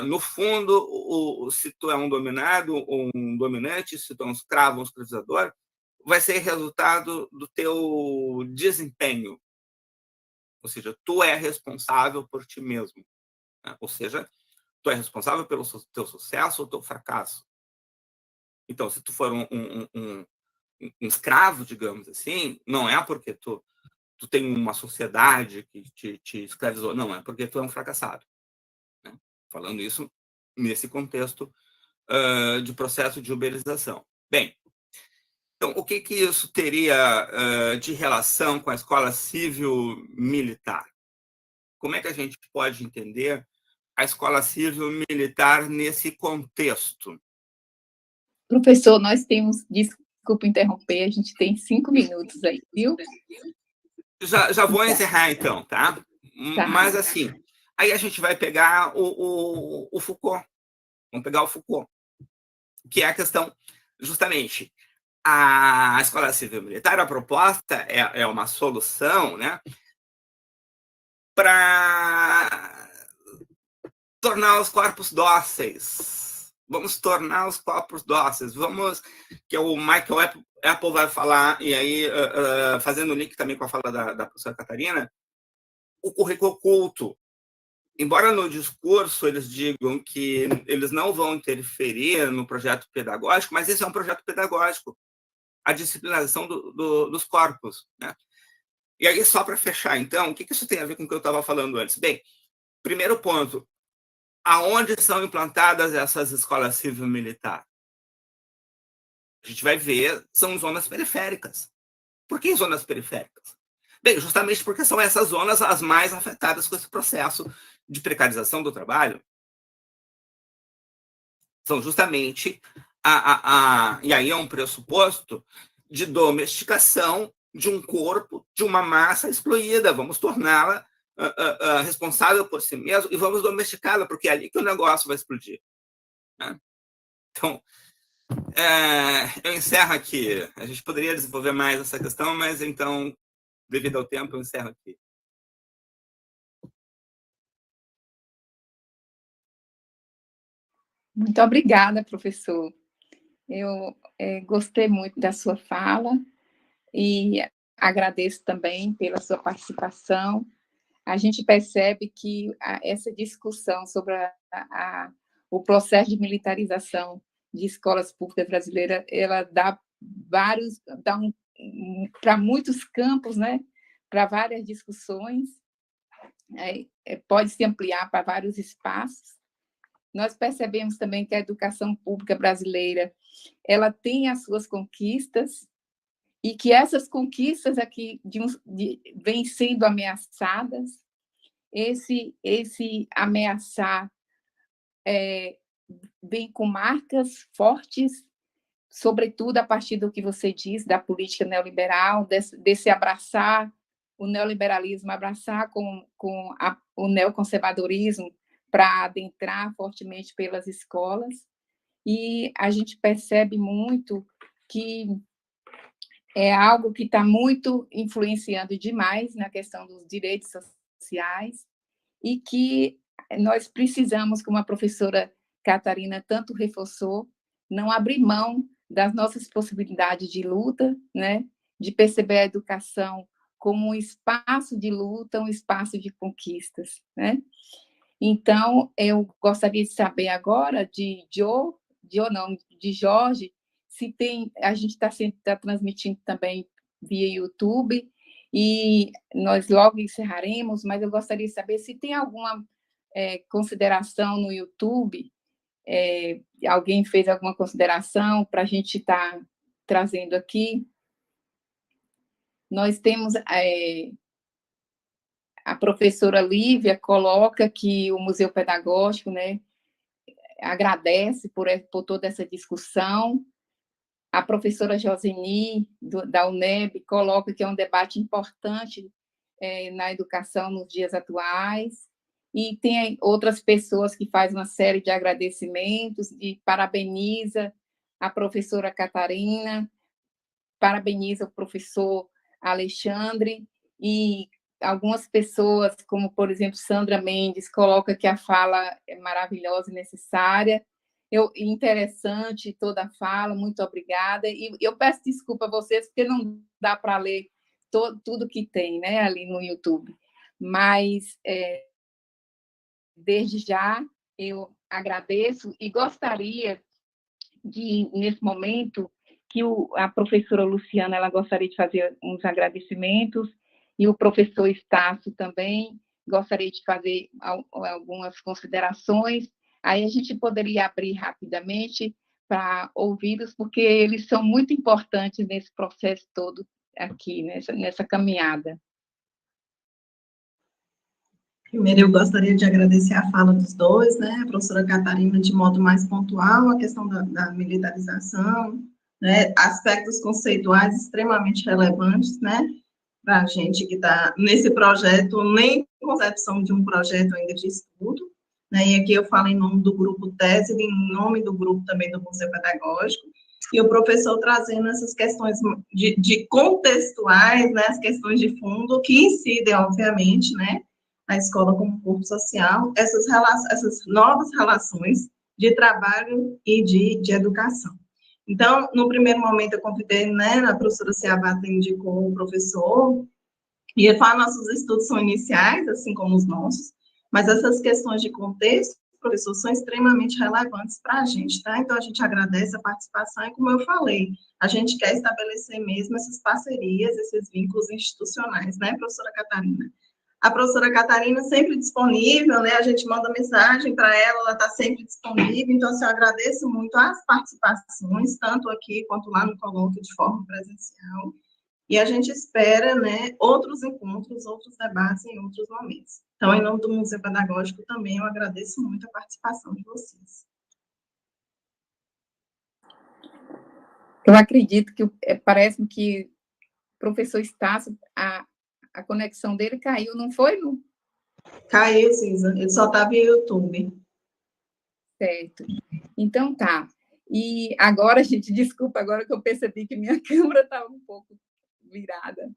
no fundo, se tu é um dominado ou um dominante, se tu é um escravo ou um escravizador, vai ser resultado do teu desempenho. Ou seja, tu é responsável por ti mesmo, né? Ou seja, tu é responsável pelo teu sucesso ou teu fracasso. Então, se tu for um escravo, digamos assim, não é porque tu tem uma sociedade que te escravizou, não, é porque tu é um fracassado, né? Falando isso nesse contexto de processo de uberização. Bem, então, o que isso teria de relação com a escola civil-militar? Como é que a gente pode entender a escola civil-militar nesse contexto? Professor, nós temos, desculpa interromper, a gente tem 5 minutos aí, viu? Já vou encerrar, então, tá? Tá. Mas, assim, aí a gente vai pegar o Foucault. Vamos pegar o Foucault, que é a questão, justamente, a escola civil-militar, a proposta é uma solução, né, para tornar os corpos dóceis. Vamos tornar os corpos dóceis. Que o Michael Apple vai falar, e aí, fazendo o link também com a fala da professora Catarina, o currículo oculto. Embora no discurso eles digam que eles não vão interferir no projeto pedagógico, mas esse é um projeto pedagógico, a disciplinação dos corpos, né? E aí, só para fechar, então, o que isso tem a ver com o que eu estava falando antes? Bem, primeiro ponto, aonde são implantadas essas escolas civil-militar? A gente vai ver, são zonas periféricas. Por que zonas periféricas? Bem, justamente porque são essas zonas as mais afetadas com esse processo de precarização do trabalho. São justamente, e aí é um pressuposto de domesticação de um corpo, de uma massa excluída. Vamos torná-la responsável por si mesmo e vamos domesticá-la, porque é ali que o negócio vai explodir, né? Então, eu encerro aqui. A gente poderia desenvolver mais essa questão, mas, então, devido ao tempo, eu encerro aqui. Muito obrigada, professor. Eu gostei muito da sua fala e agradeço também pela sua participação. A gente percebe que essa discussão sobre o processo de militarização de escolas públicas brasileiras, ela dá para muitos campos, né? para várias discussões, pode se ampliar para vários espaços. Nós percebemos também que a educação pública brasileira ela tem as suas conquistas e que essas conquistas aqui vêm sendo ameaçadas. Esse ameaçar vem com marcas fortes, sobretudo a partir do que você diz, da política neoliberal, desse abraçar o neoliberalismo, abraçar com o neoconservadorismo para adentrar fortemente pelas escolas. E a gente percebe muito que é algo que está muito influenciando demais na questão dos direitos sociais e que nós precisamos, como a professora Catarina tanto reforçou, não abrir mão das nossas possibilidades de luta, né? De perceber a educação como um espaço de luta, um espaço de conquistas, né? Então, eu gostaria de saber agora de Jorge, se tem, a gente está transmitindo também via YouTube, e nós logo encerraremos, mas eu gostaria de saber se tem alguma consideração no YouTube, alguém fez alguma consideração para a gente estar trazendo aqui. Nós temos a professora Lívia coloca que o Museu Pedagógico, né, agradece por toda essa discussão. A professora Joseni, da UNEB, coloca que é um debate importante na educação nos dias atuais. E tem outras pessoas que fazem uma série de agradecimentos e parabeniza a professora Catarina, parabeniza o professor Alexandre, e algumas pessoas, como, por exemplo, Sandra Mendes, coloca que a fala é maravilhosa e necessária. Interessante toda a fala, muito obrigada. E eu peço desculpa a vocês, porque não dá para ler tudo que tem, né, ali no YouTube. Mas, desde já, eu agradeço e gostaria de, nesse momento, que a professora Luciana ela gostaria de fazer uns agradecimentos, e o professor Estácio também gostaria de fazer algumas considerações. Aí a gente poderia abrir rapidamente para ouvi-los, porque eles são muito importantes nesse processo todo aqui, nessa caminhada. Primeiro, eu gostaria de agradecer a fala dos dois, né, a professora Catarina, de modo mais pontual, a questão da militarização, né, aspectos conceituais extremamente relevantes, né, para a gente que está nesse projeto, nem concepção de um projeto ainda de estudo, né, e aqui eu falo em nome do grupo Tese, em nome do grupo também do Museu Pedagógico, e o professor trazendo essas questões de contextuais, né, as questões de fundo, que incidem, obviamente, né, a escola como corpo social, essas novas relações de trabalho e de educação. Então, no primeiro momento, eu convidei, né, a professora Ciabata indicou o professor, e ele fala, nossos estudos são iniciais, assim como os nossos, mas essas questões de contexto, professor, são extremamente relevantes para a gente, tá? Então, a gente agradece a participação, e como eu falei, a gente quer estabelecer mesmo essas parcerias, esses vínculos institucionais, né, professora Catarina? A professora Catarina sempre disponível, né? A gente manda mensagem para ela está sempre disponível. Então, assim, eu agradeço muito as participações, tanto aqui quanto lá no colóquio de forma presencial. E a gente espera, né, outros encontros, outros debates em outros momentos. Então, em nome do Museu Pedagógico também, eu agradeço muito a participação de vocês. Eu acredito que, parece que o professor Estácio, a conexão dele caiu, não foi, Lu? Caiu, Cisa. Ele só está via YouTube. Certo. Então, tá. E agora, gente, desculpa, agora que eu percebi que minha câmera estava um pouco virada.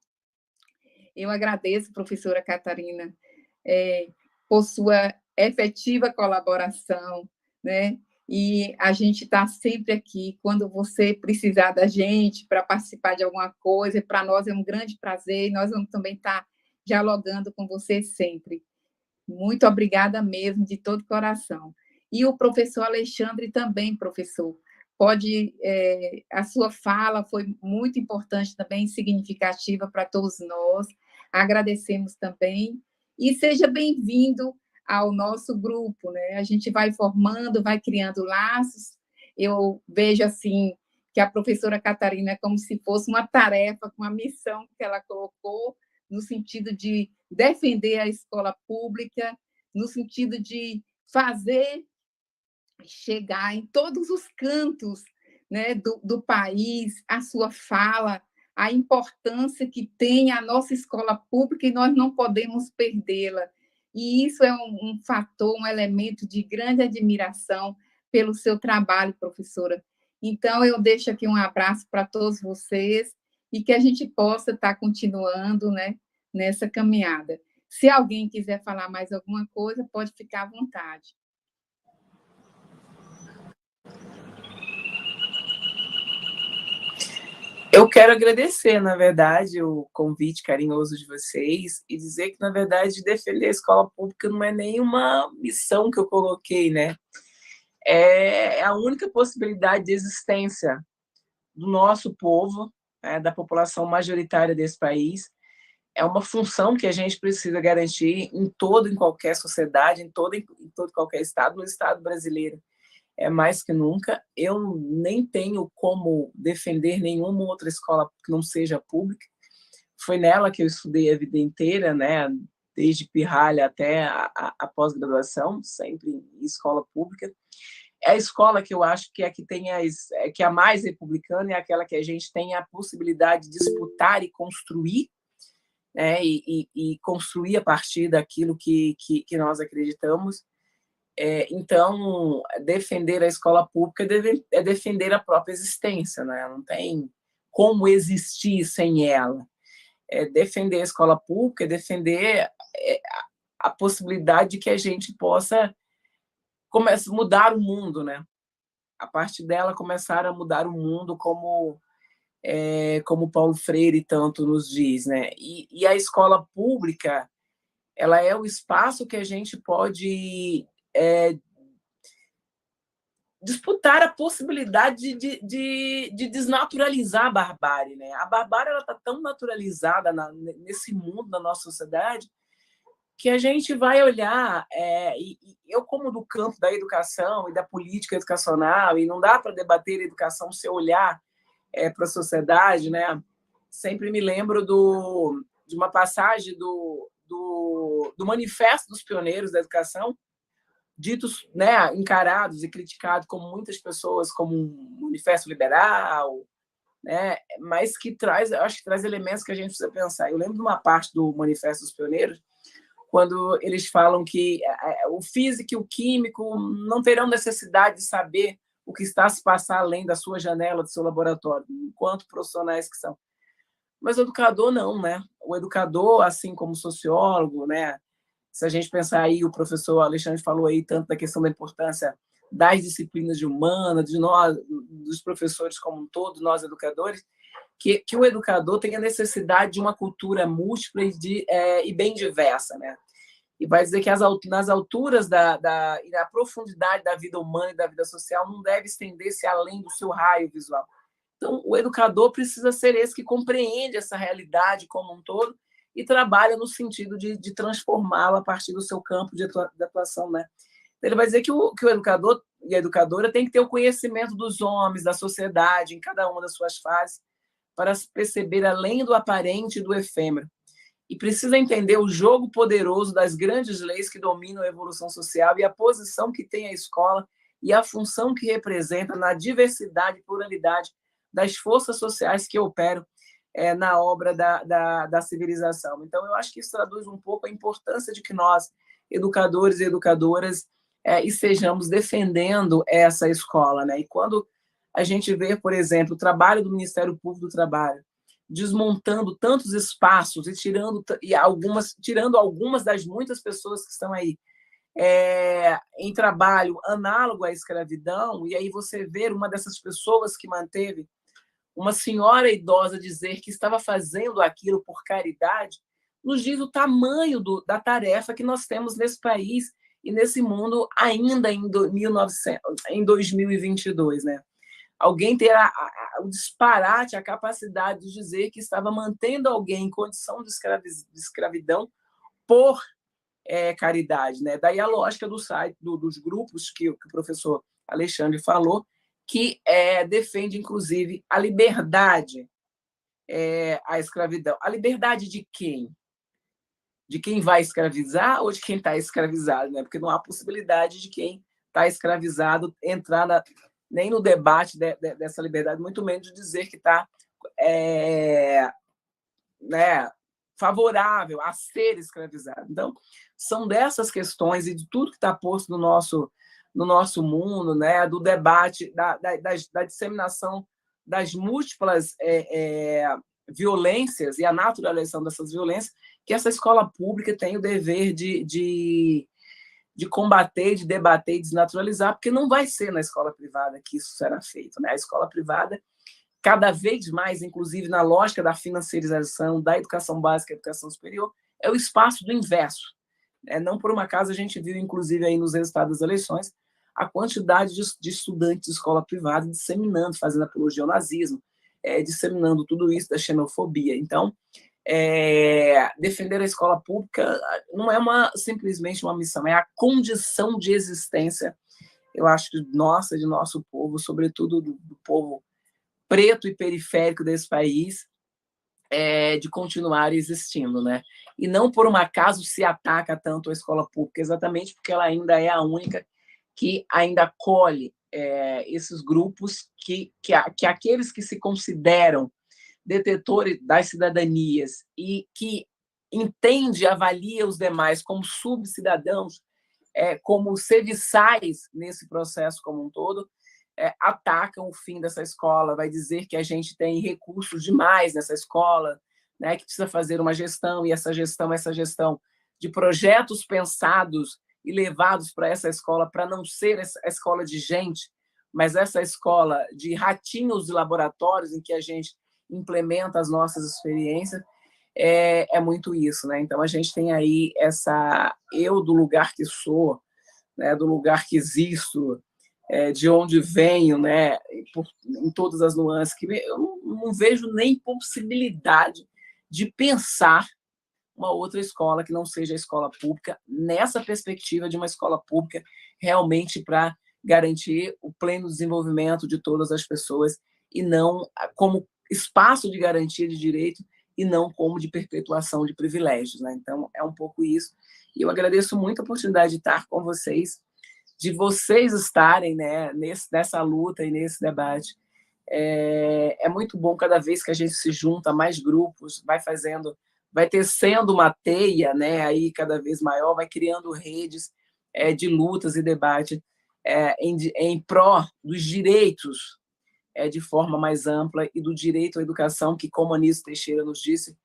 Eu agradeço, professora Catarina, por sua efetiva colaboração, né? E a gente está sempre aqui, quando você precisar da gente para participar de alguma coisa, para nós é um grande prazer, e nós vamos também estar dialogando com você sempre. Muito obrigada mesmo, de todo coração. E o professor Alexandre também, professor, a sua fala foi muito importante também, significativa para todos nós. agradecemos também. E seja bem-vindo ao nosso grupo, né? A gente vai formando, vai criando laços. Eu vejo, assim, que a professora Catarina é como se fosse uma tarefa, uma missão que ela colocou, no sentido de defender a escola pública, no sentido de fazer chegar em todos os cantos, né, do país a sua fala, a importância que tem a nossa escola pública, e nós não podemos perdê-la. E isso é um fator, um elemento de grande admiração pelo seu trabalho, professora. Então, eu deixo aqui um abraço para todos vocês e que a gente possa estar continuando, né, nessa caminhada. Se alguém quiser falar mais alguma coisa, pode ficar à vontade. Eu quero agradecer, na verdade, o convite carinhoso de vocês e dizer que, na verdade, defender a escola pública não é nenhuma missão que eu coloquei, né? É a única possibilidade de existência do nosso povo, né, da população majoritária desse país. É uma função que a gente precisa garantir em qualquer sociedade, em todo e qualquer estado, no estado brasileiro. É mais que nunca. Eu nem tenho como defender nenhuma outra escola que não seja pública. Foi nela que eu estudei a vida inteira, né? Desde pirralha até a pós-graduação, sempre em escola pública. É a escola que eu acho que é que é a mais republicana, é aquela que a gente tem a possibilidade de disputar e construir, né? E construir a partir daquilo que nós acreditamos. Então, defender a escola pública é defender a própria existência, né? Não tem como existir sem ela. Defender a escola pública é defender a possibilidade de que a gente possa mudar o mundo, né? A partir dela, começar a mudar o mundo, como Paulo Freire tanto nos diz, né? E a escola pública, ela é o espaço que a gente pode disputar a possibilidade de desnaturalizar a barbárie, né? A barbárie está tão naturalizada nesse mundo, na nossa sociedade, que a gente vai olhar, e eu, como do campo da educação e da política educacional, e não dá para debater a educação sem olhar para a sociedade, né? Sempre me lembro de uma passagem do Manifesto dos Pioneiros da Educação, ditos, né, encarados e criticados como muitas pessoas como um manifesto liberal, né, mas que acho que traz elementos que a gente precisa pensar. Eu lembro de uma parte do Manifesto dos Pioneiros, quando eles falam que o físico e o químico não terão necessidade de saber o que está a se passar além da sua janela, do seu laboratório, enquanto profissionais que são. Mas o educador não, né? O educador, assim como o sociólogo, né? Se a gente pensar aí, o professor Alexandre falou aí tanto da questão da importância das disciplinas de humana, de nós, dos professores como um todo, nós educadores, que o educador tem a necessidade de uma cultura múltipla e bem diversa, né? E vai dizer que nas alturas e na profundidade da vida humana e da vida social não deve estender-se além do seu raio visual. Então, o educador precisa ser esse que compreende essa realidade como um todo e trabalha no sentido de transformá-la a partir do seu campo de atuação, né? Então, ele vai dizer que o educador e a educadora tem que ter o conhecimento dos homens, da sociedade, em cada uma das suas fases, para se perceber além do aparente e do efêmero. E precisa entender o jogo poderoso das grandes leis que dominam a evolução social e a posição que tem a escola e a função que representa na diversidade e pluralidade das forças sociais que operam na obra da civilização. Então, eu acho que isso traduz um pouco a importância de que nós, educadores e educadoras, estejamos defendendo essa escola, né? E quando a gente vê, por exemplo, o trabalho do Ministério Público do Trabalho, desmontando tantos espaços e tirando algumas das muitas pessoas que estão aí em trabalho análogo à escravidão, e aí você vê uma dessas pessoas que manteve uma senhora idosa dizer que estava fazendo aquilo por caridade, nos diz o tamanho da tarefa que nós temos nesse país e nesse mundo ainda em 2022, né? alguém ter o disparate, a capacidade de dizer que estava mantendo alguém em condição de escravidão por caridade, né? Daí a lógica do site, dos grupos que o professor Alexandre falou, que defende, inclusive, a liberdade à escravidão. A liberdade de quem? De quem vai escravizar ou de quem está escravizado, né? Porque não há possibilidade de quem está escravizado entrar nem no debate dessa liberdade, muito menos de dizer que está né, favorável a ser escravizado. Então, são dessas questões e de tudo que está posto no nosso mundo, né, do debate, da disseminação das múltiplas violências e a naturalização dessas violências, que essa escola pública tem o dever de combater, de debater e desnaturalizar, porque não vai ser na escola privada que isso será feito, né? A escola privada, cada vez mais, inclusive na lógica da financiarização, da educação básica e educação superior, é o espaço do inverso. Não por um acaso a gente viu, inclusive, aí nos resultados das eleições, a quantidade de estudantes de escola privada disseminando, fazendo apologia ao nazismo, disseminando tudo isso da xenofobia. Então, defender a escola pública não é simplesmente uma missão, é a condição de existência, eu acho, de nosso povo, sobretudo do povo preto e periférico desse país, de continuar existindo, né? E não por um acaso se ataca tanto a escola pública, exatamente porque ela ainda é a única que ainda acolhe esses grupos que aqueles que se consideram detetores das cidadanias e que entende e avalia os demais como subcidadãos, como serviçais nesse processo como um todo, atacam o fim dessa escola, vai dizer que a gente tem recursos demais nessa escola, né, que precisa fazer uma gestão, e essa gestão de projetos pensados e levados para essa escola, para não ser a escola de gente, mas essa escola de ratinhos de laboratórios em que a gente implementa as nossas experiências, é muito isso, né? Então, a gente tem aí eu do lugar que sou, né, do lugar que existo, de onde venho, né, em todas as nuances, que eu não vejo nem possibilidade de pensar uma outra escola que não seja a escola pública, nessa perspectiva de uma escola pública realmente para garantir o pleno desenvolvimento de todas as pessoas, e não como espaço de garantia de direito, e não como de perpetuação de privilégios, né? Então, é um pouco isso. E eu agradeço muito a oportunidade de estar com vocês, de vocês estarem, né, nessa luta e nesse debate. É muito bom cada vez que a gente se junta, mais grupos, vai tecendo uma teia, né, aí cada vez maior, vai criando redes de lutas e debate em pró dos direitos de forma mais ampla, e do direito à educação, que, como Anísio Teixeira nos disse,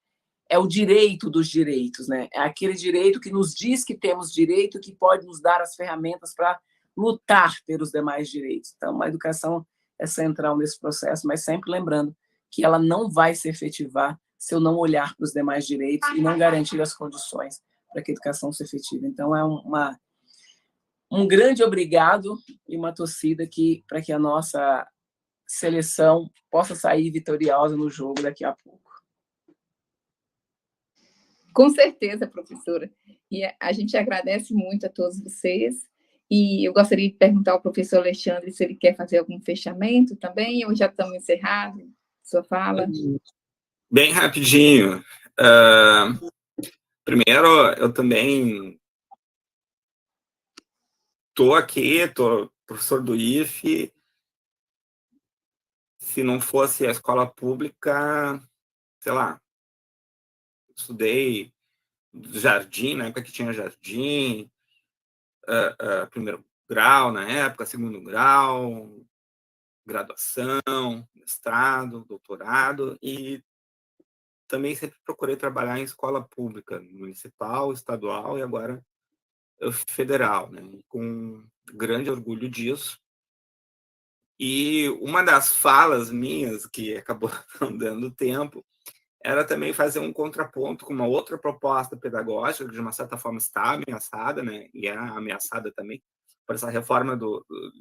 é o direito dos direitos, né? É aquele direito que nos diz que temos direito, que pode nos dar as ferramentas para lutar pelos demais direitos. Então, a educação é central nesse processo, mas sempre lembrando que ela não vai se efetivar se eu não olhar para os demais direitos e não garantir as condições para que a educação se efetive. Então, é um grande obrigado e uma torcida para que a nossa seleção possa sair vitoriosa no jogo daqui a pouco. Com certeza, professora. E a gente agradece muito a todos vocês. E eu gostaria de perguntar ao professor Alexandre se ele quer fazer algum fechamento também, ou já estamos encerrados sua fala. Bem rapidinho. Primeiro, eu também estou professor do IFE. Se não fosse a escola pública, sei lá, estudei jardim, na época que tinha jardim, primeiro grau na época, segundo grau, graduação, mestrado, doutorado, e também sempre procurei trabalhar em escola pública, municipal, estadual e agora federal, né? Com grande orgulho disso. E uma das falas minhas, que acabou não dando tempo, era também fazer um contraponto com uma outra proposta pedagógica, que de uma certa forma está ameaçada, né? E é ameaçada também por essa reforma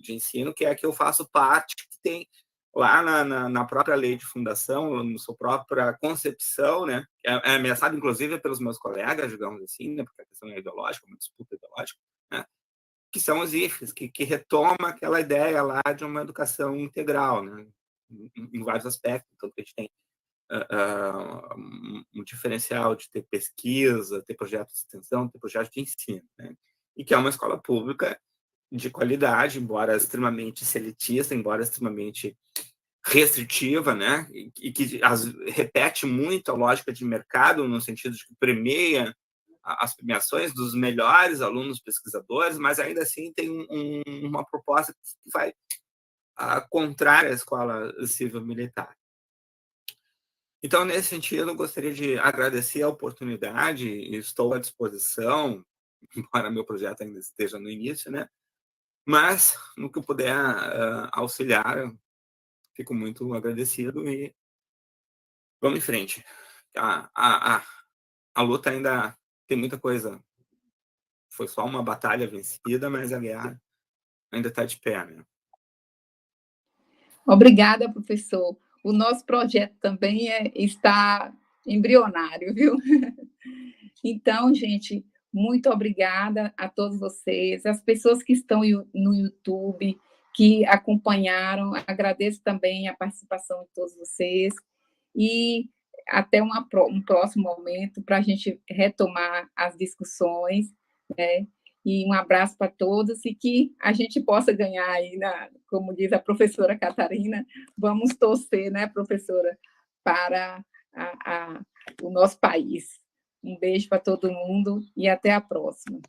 de ensino, que é a que eu faço parte, que tem lá na própria lei de fundação, na sua própria concepção, né, é ameaçado, inclusive, pelos meus colegas, digamos assim, né, porque a questão é ideológica, uma disputa ideológica, né, que são os IFES, que retoma aquela ideia lá de uma educação integral, né, em vários aspectos. Então, a gente tem um diferencial de ter pesquisa, ter projetos de extensão, ter projetos de ensino, né, e que é uma escola pública de qualidade, embora extremamente seletiça, embora extremamente restritiva, né, e que repete muito a lógica de mercado, no sentido de que premia as premiações dos melhores alunos pesquisadores, mas ainda assim tem uma proposta que vai contrária à escola civil-militar. Então, nesse sentido, eu gostaria de agradecer a oportunidade e estou à disposição, embora meu projeto ainda esteja no início, né, mas no que eu puder auxiliar, fico muito agradecido e vamos em frente. A luta ainda tem muita coisa. Foi só uma batalha vencida, mas a guerra ainda está de pé, né? Obrigada, professor. O nosso projeto também está embrionário, viu? Então, gente, muito obrigada a todos vocês, as pessoas que estão no YouTube, que acompanharam, agradeço também a participação de todos vocês, e até um próximo momento para a gente retomar as discussões, né? E um abraço para todos, e que a gente possa ganhar aí, como diz a professora Catarina, vamos torcer, né, professora, para o nosso país. Um beijo para todo mundo e até a próxima.